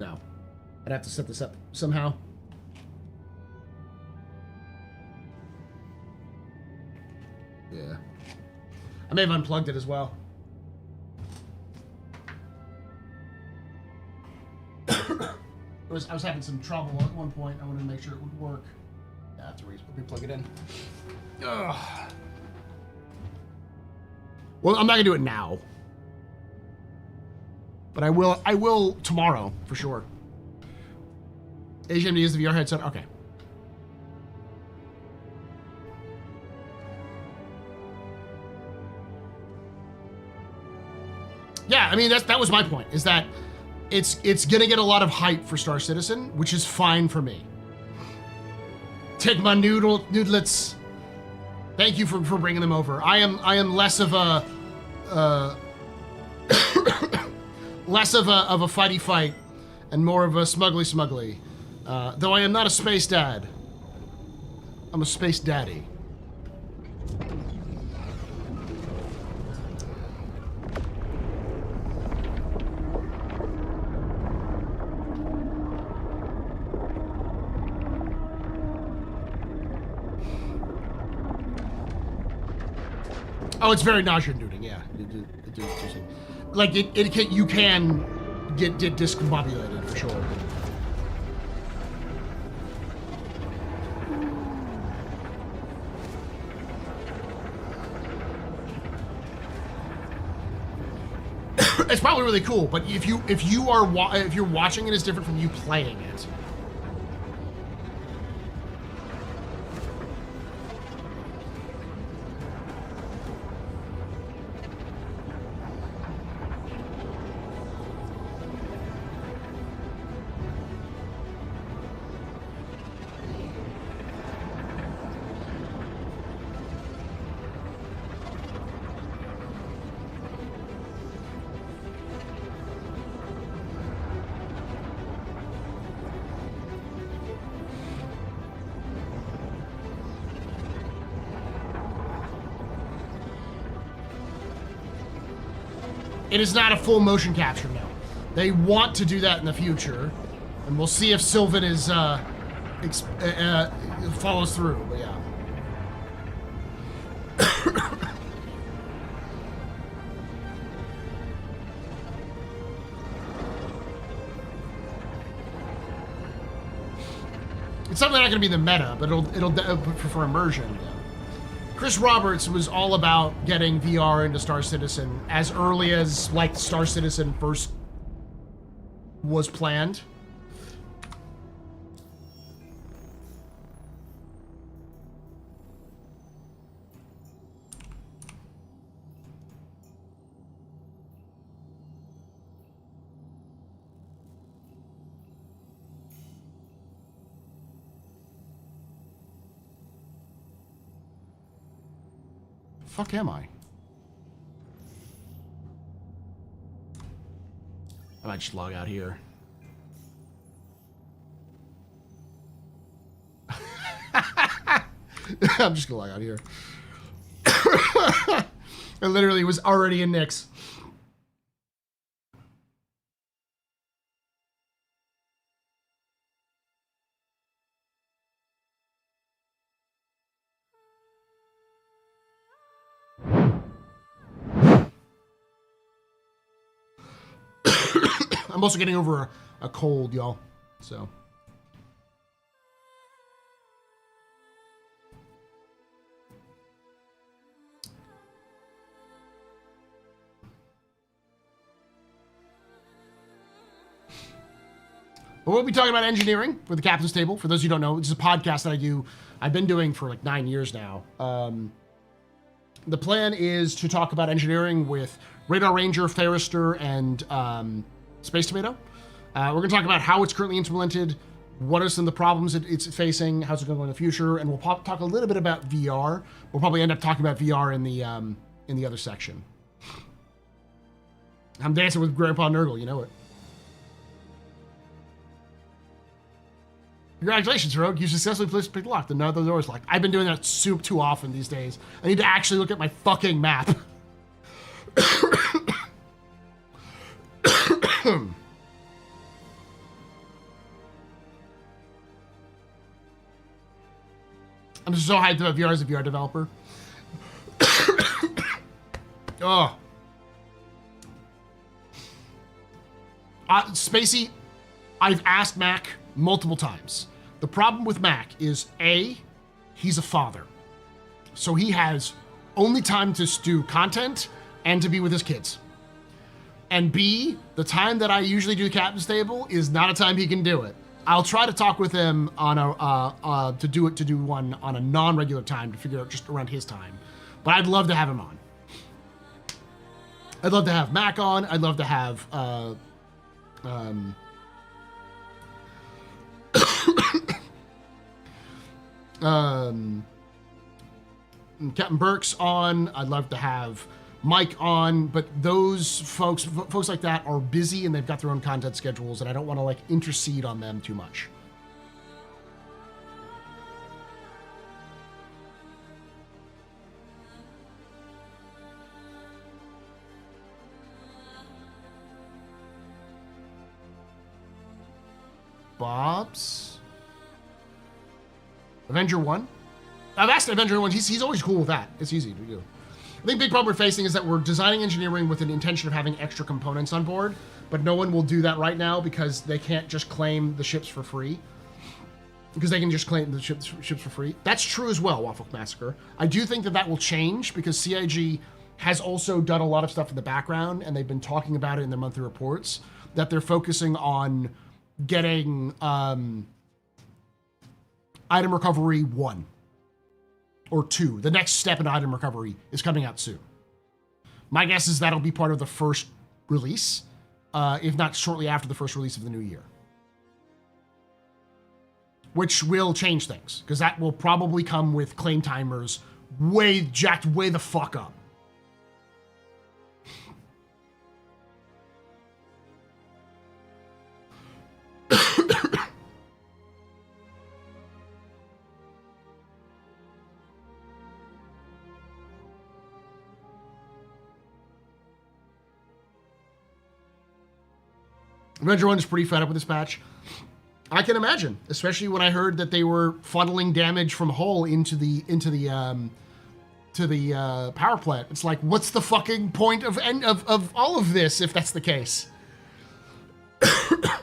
[SPEAKER 1] No. I'd have to set this up somehow. Yeah. I may have unplugged it as well. I was having some trouble at one point. I wanted to make sure it would work. Yeah, I have to re-plug it in. Ugh. Well, I'm not gonna do it now, but I will tomorrow for sure. HMD is the VR headset. Okay. Yeah, I mean that was my point. Is that it's gonna get a lot of hype for Star Citizen, which is fine for me. Take my noodlets. Thank you for bringing them over. I am less of a less of a fighty fight and more of a smuggly. Though I am not a space dad. I'm a space daddy. Oh, it's very nausea-inducing. Yeah, like you can get discombobulated for sure. It's probably really cool, but if you're watching it, it's different from you playing it. It is not a full motion capture now. They want to do that in the future, and we'll see if Sylvan is follows through. But yeah. It's something not going to be the meta, but it'll for immersion. Yeah. Chris Roberts was all about getting VR into Star Citizen as early as like Star Citizen first was planned. Fuck am I? I might just log out here. I'm just gonna log out here. I literally was already in Nyx. I'm also getting over a cold, y'all. So. But we'll be talking about engineering for the Captain's Table. For those of you who don't know, this is a podcast that I do. I've been doing for like 9 years now. The plan is to talk about engineering with Radar Ranger, Ferrister, and Space Tomato. We're going to talk about how it's currently implemented, what are some of the problems it's facing, how's it going to go in the future, and we'll talk a little bit about VR. We'll probably end up talking about VR in the other section. I'm dancing with Grandpa Nurgle, you know it. Congratulations, Rogue. You successfully placed pick locked. And now the door's locked. I've been doing that soup too often these days. I need to actually look at my fucking map. I'm so hyped about VR as a VR developer. Oh. Spacey, I've asked Mac multiple times. The problem with Mac is A, he's a father. So he has only time to do content and to be with his kids. And B, the time that I usually do Captain's Table is not a time he can do it. I'll try to talk with him on a to do one on a non-regular time to figure out just around his time. But I'd love to have him on. I'd love to have Mac on. I'd love to have Captain Burks on. I'd love to have Mike on, but those folks like that are busy and they've got their own content schedules, and I don't want to like intercede on them too much. Bob's Avenger 1. I've asked Avenger 1. He's always cool with that. It's easy to do. I think the big problem we're facing is that we're designing engineering with an intention of having extra components on board, but no one will do that right now because they can't just claim the ships for free. Because they can just claim the ships for free. That's true as well, Waffle Massacre. I do think that will change because CIG has also done a lot of stuff in the background, and they've been talking about it in their monthly reports, that they're focusing on getting item recovery 1 or 2. The next step in item recovery is coming out soon. My guess is that'll be part of the first release, if not shortly after the first release of the new year. Which will change things, because that will probably come with claim timers jacked way the fuck up. Avenger 1 is pretty fed up with this patch. I can imagine, especially when I heard that they were funneling damage from Hull into the power plant. It's like, what's the fucking point of all of this if that's the case? I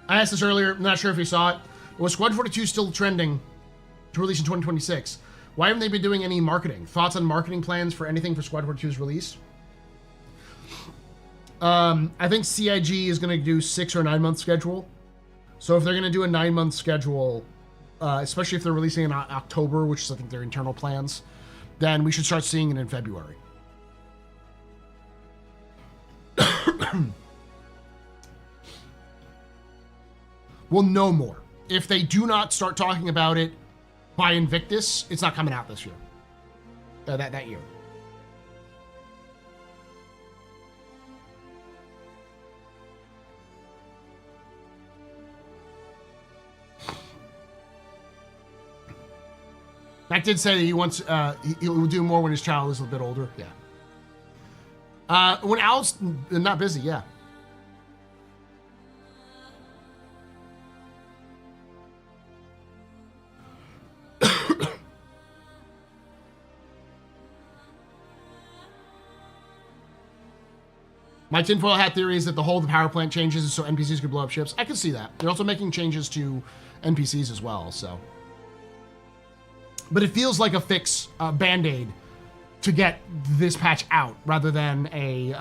[SPEAKER 1] asked this earlier, I'm not sure if you saw it. Was Squad 42 still trending to release in 2026? Why haven't they been doing any marketing? Thoughts on marketing plans for anything for Squad 42's release? I think CIG is going to do 6 or 9 month schedule. So if they're going to do a 9-month schedule, especially if they're releasing in October, which is I think their internal plans, then we should start seeing it in February. We'll know more. If they do not start talking about it by Invictus, it's not coming out this year. That year. Mac did say that he wants he will do more when his child is a bit older. Yeah. When Al's not busy, yeah. My tinfoil hat theory is that the whole of the power plant changes so NPCs could blow up ships. I can see that. They're also making changes to NPCs as well, so. But it feels like a fix, Band-Aid, to get this patch out rather than a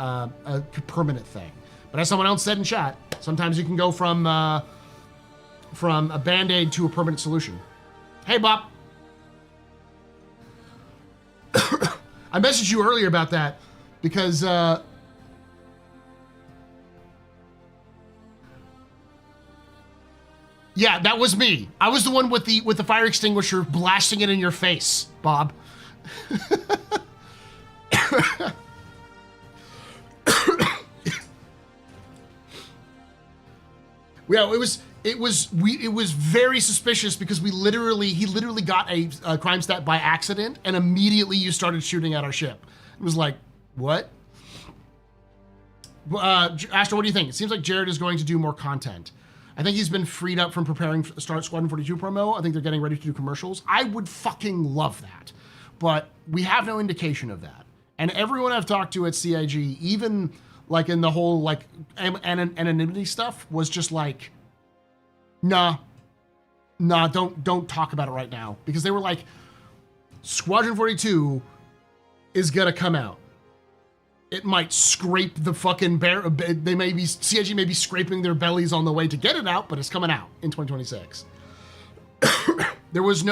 [SPEAKER 1] permanent thing. But as someone else said in chat, sometimes you can go from a Band-Aid to a permanent solution. Hey, Bob. I messaged you earlier about that because yeah, that was me. I was the one with the fire extinguisher blasting it in your face, Bob. Yeah, it was very suspicious because he literally got a crime stat by accident, and immediately you started shooting at our ship. It was like, what? Astro, what do you think? It seems like Jared is going to do more content. I think he's been freed up from preparing to start Squadron 42 promo. I think they're getting ready to do commercials. I would fucking love that, but we have no indication of that. And everyone I've talked to at CIG, even like in the whole like anonymity stuff, was just like, nah, don't talk about it right now, because they were like, Squadron 42 is gonna come out. It might scrape the fucking CIG may be scraping their bellies on the way to get it out, but it's coming out in 2026. There was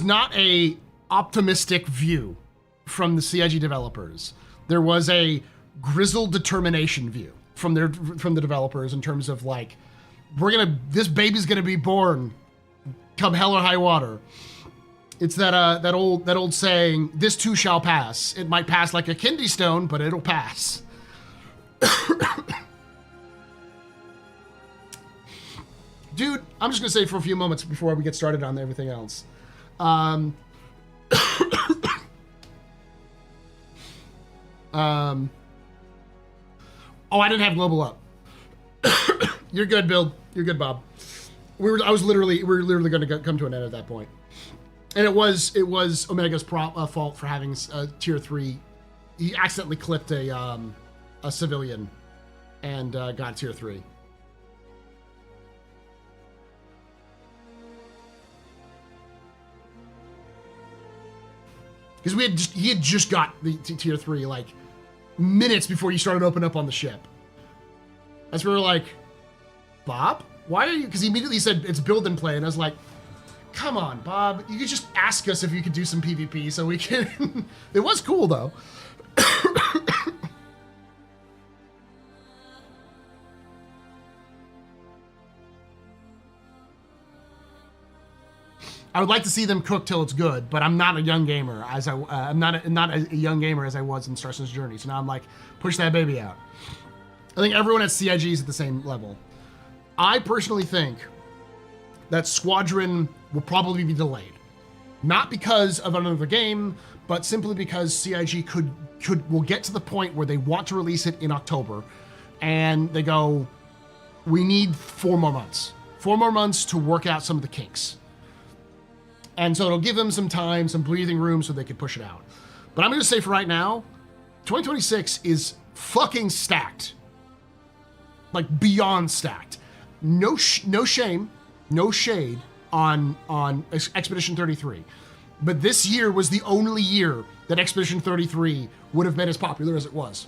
[SPEAKER 1] not a optimistic view from the CIG developers. There was a grizzled determination view from the developers in terms of like, this baby's gonna be born come hell or high water. It's that old saying, this too shall pass. It might pass like a kidney stone, but it'll pass. Dude, I'm just gonna say for a few moments before we get started on everything else. Oh, I didn't have global up. You're good, Bill. You're good, Bob. We were literally going to come to an end at that point. And it was Omega's fault for having tier 3. He accidentally clipped a civilian and got tier 3. Because he had just got the tier 3 like minutes before you started opening up on the ship. That's where we were like, Bob, why are you? Because he immediately said it's build and play, and I was like, come on, Bob, you could just ask us if you could do some PvP so we can. It was cool though. I would like to see them cook till it's good, but I'm not a young gamer I'm not a young gamer as I was in Star Citizen's Journey. So now I'm like, push that baby out. I think everyone at CIG is at the same level. I personally think that Squadron will probably be delayed, not because of another game, but simply because CIG will get to the point where they want to release it in October, and they go, we need 4 more months. 4 more months to work out some of the kinks. And so it'll give them some time, some breathing room so they can push it out. But I'm going to say for right now, 2026 is fucking stacked. Like beyond stacked. No shame, no shade on Expedition 33. But this year was the only year that Expedition 33 would have been as popular as it was.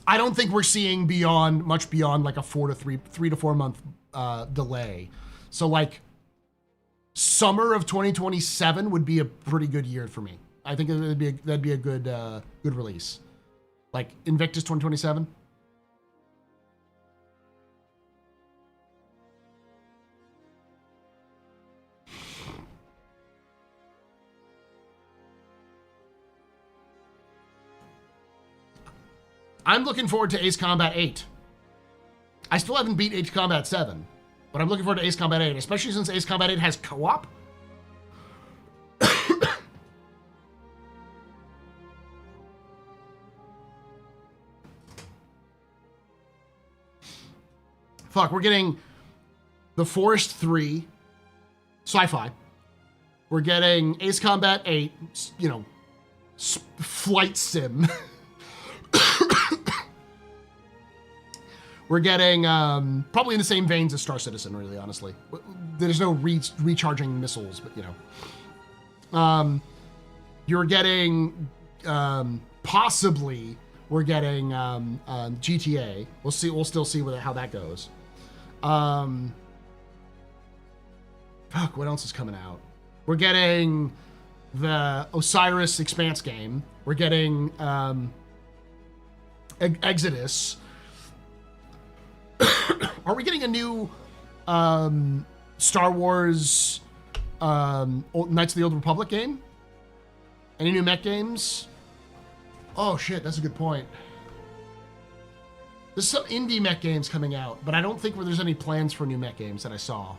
[SPEAKER 1] I don't think we're seeing much beyond like a 3 to 4 month delay. So like summer of 2027 would be a pretty good year for me. I think that'd be a good release. Like Invictus 2027. I'm looking forward to Ace Combat 8. I still haven't beat Ace Combat 7, but I'm looking forward to Ace Combat 8, especially since Ace Combat 8 has co-op. Fuck, we're getting The Forest 3, sci-fi. We're getting Ace Combat 8, you know, flight sim. We're getting probably in the same veins as Star Citizen, really, honestly. There's no recharging missiles, but you know. You're getting possibly we're getting GTA. We'll see. We'll still see how that goes. Fuck, what else is coming out? We're getting the Osiris Expanse game. We're getting Exodus. Are we getting a new Star Wars Knights of the Old Republic game? Any new mech games? Oh shit, that's a good point. There's some indie mech games coming out, but I don't think there's any plans for new mech games that I saw.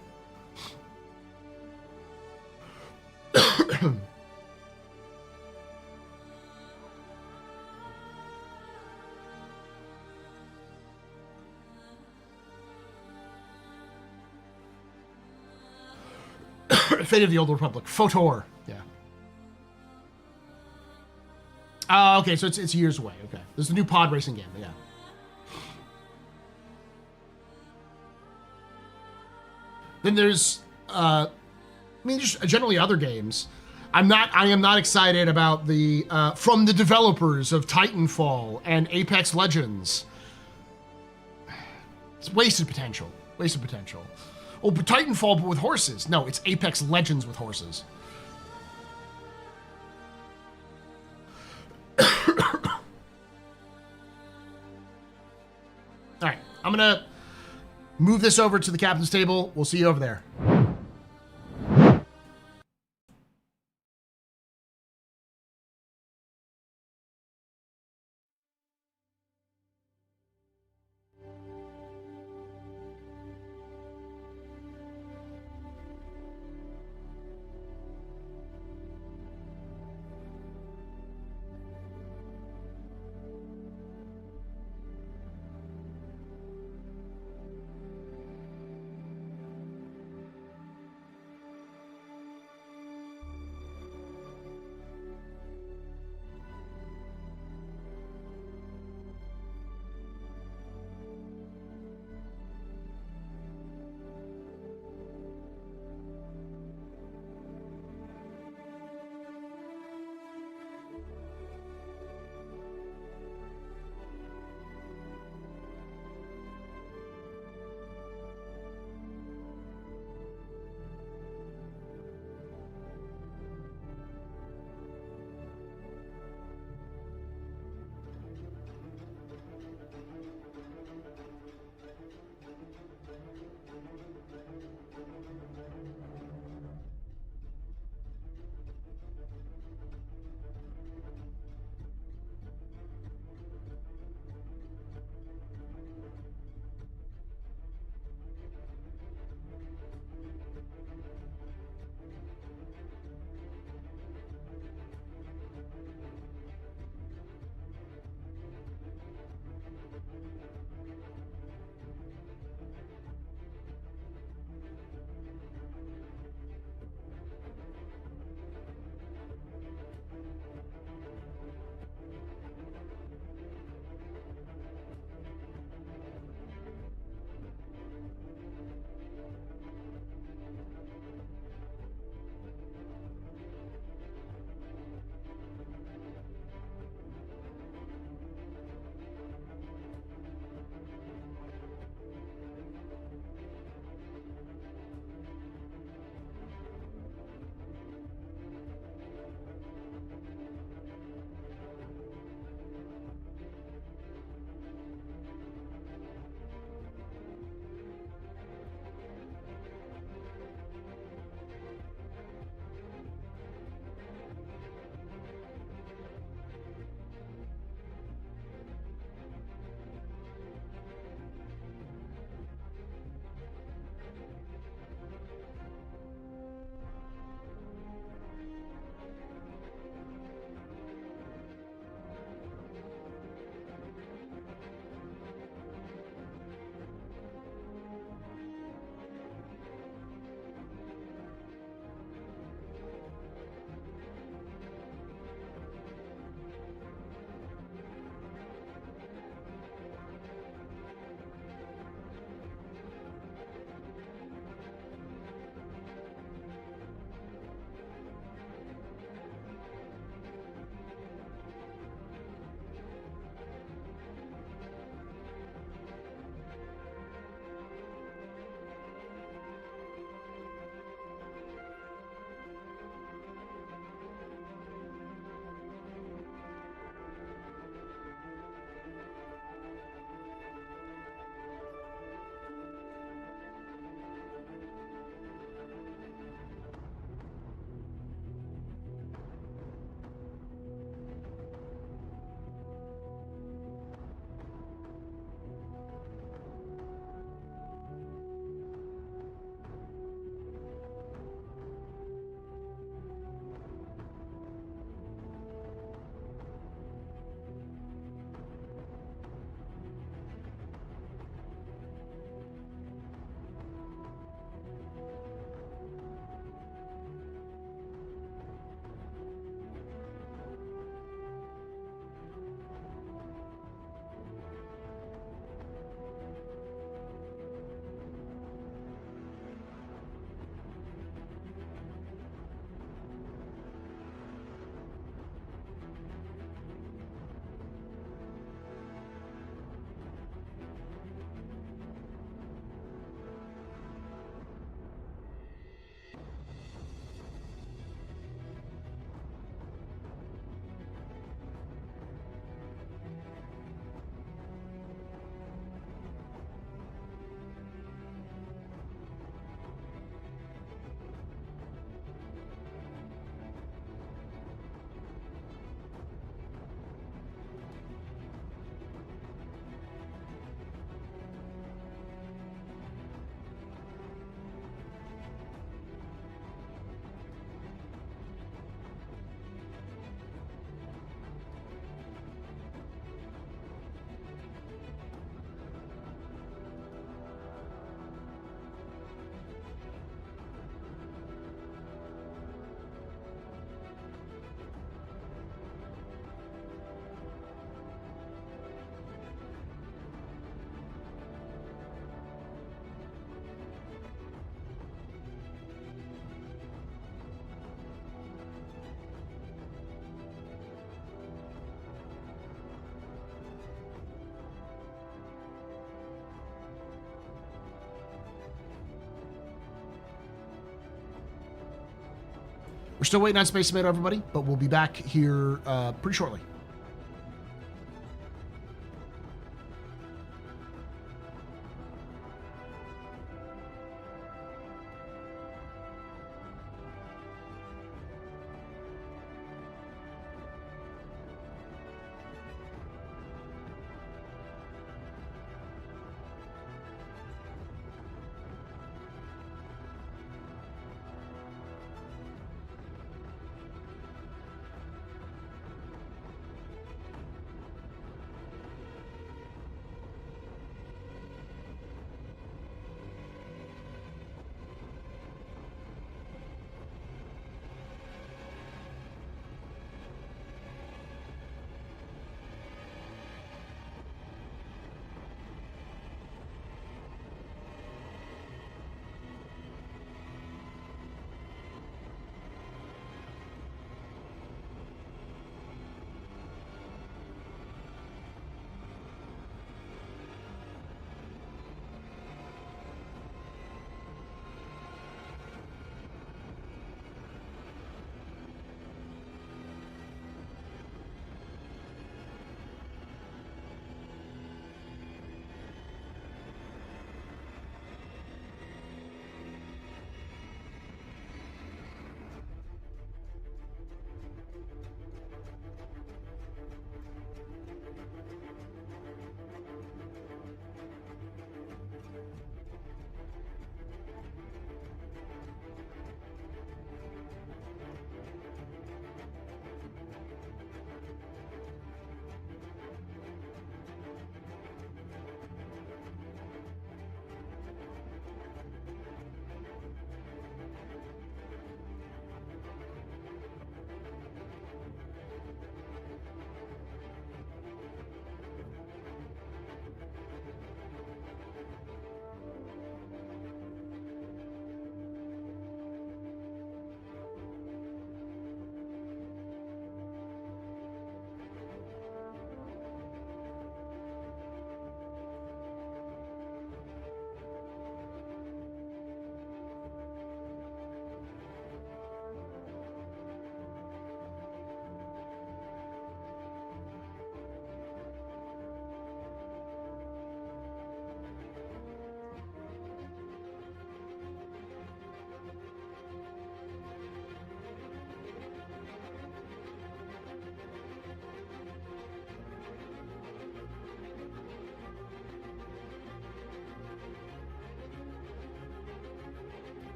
[SPEAKER 1] Fate of the Old Republic. FOTOR. Yeah. Okay, so it's years away. Okay. There's the new pod racing game. Yeah. Then there's, just generally other games. I am not excited about the, from the developers of Titanfall and Apex Legends. It's wasted potential. Wasted potential. Oh, but Titanfall, but with horses. No, it's Apex Legends with horses. All right, I'm gonna move this over to the captain's table. We'll see you over there. We're still waiting on Space Tomato, everybody, but we'll be back here pretty shortly.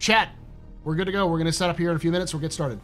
[SPEAKER 1] Chat, we're good to go. We're going to set up here in a few minutes. We'll get started.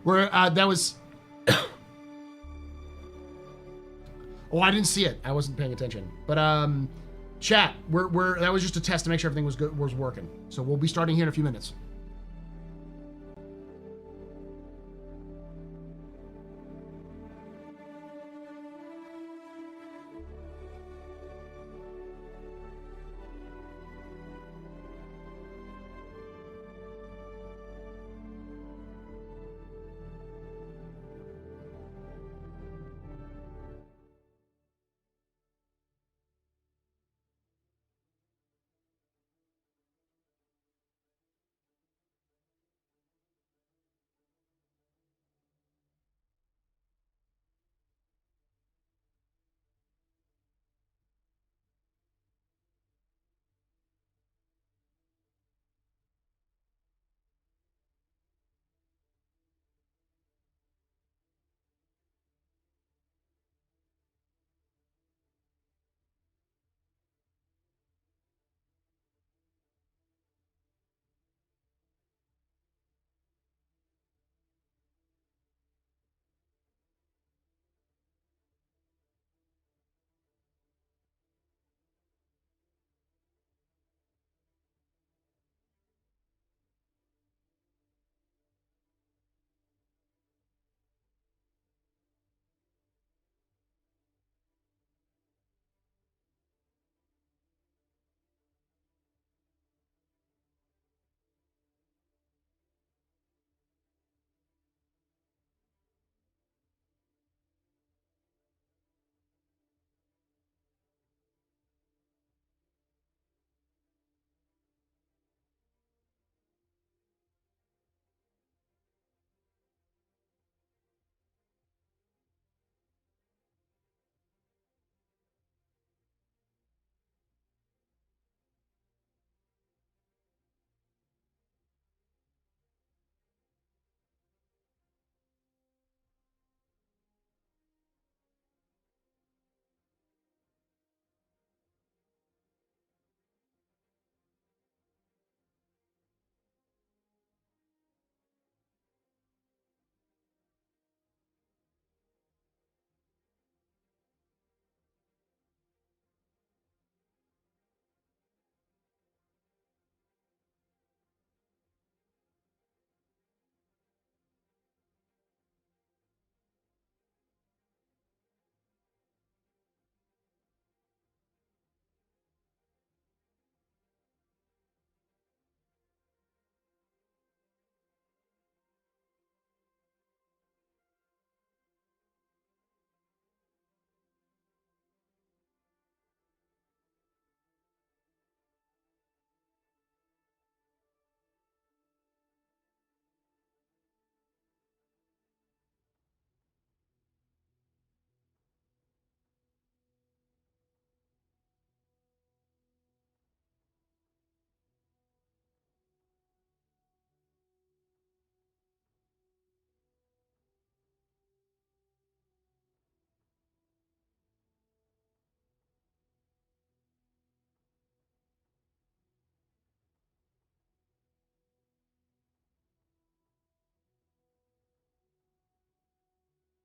[SPEAKER 1] Where that was. Oh, I didn't see it. I wasn't paying attention. But chat, we're that was just a test to make sure everything was good, was working. So we'll be starting here in a few minutes.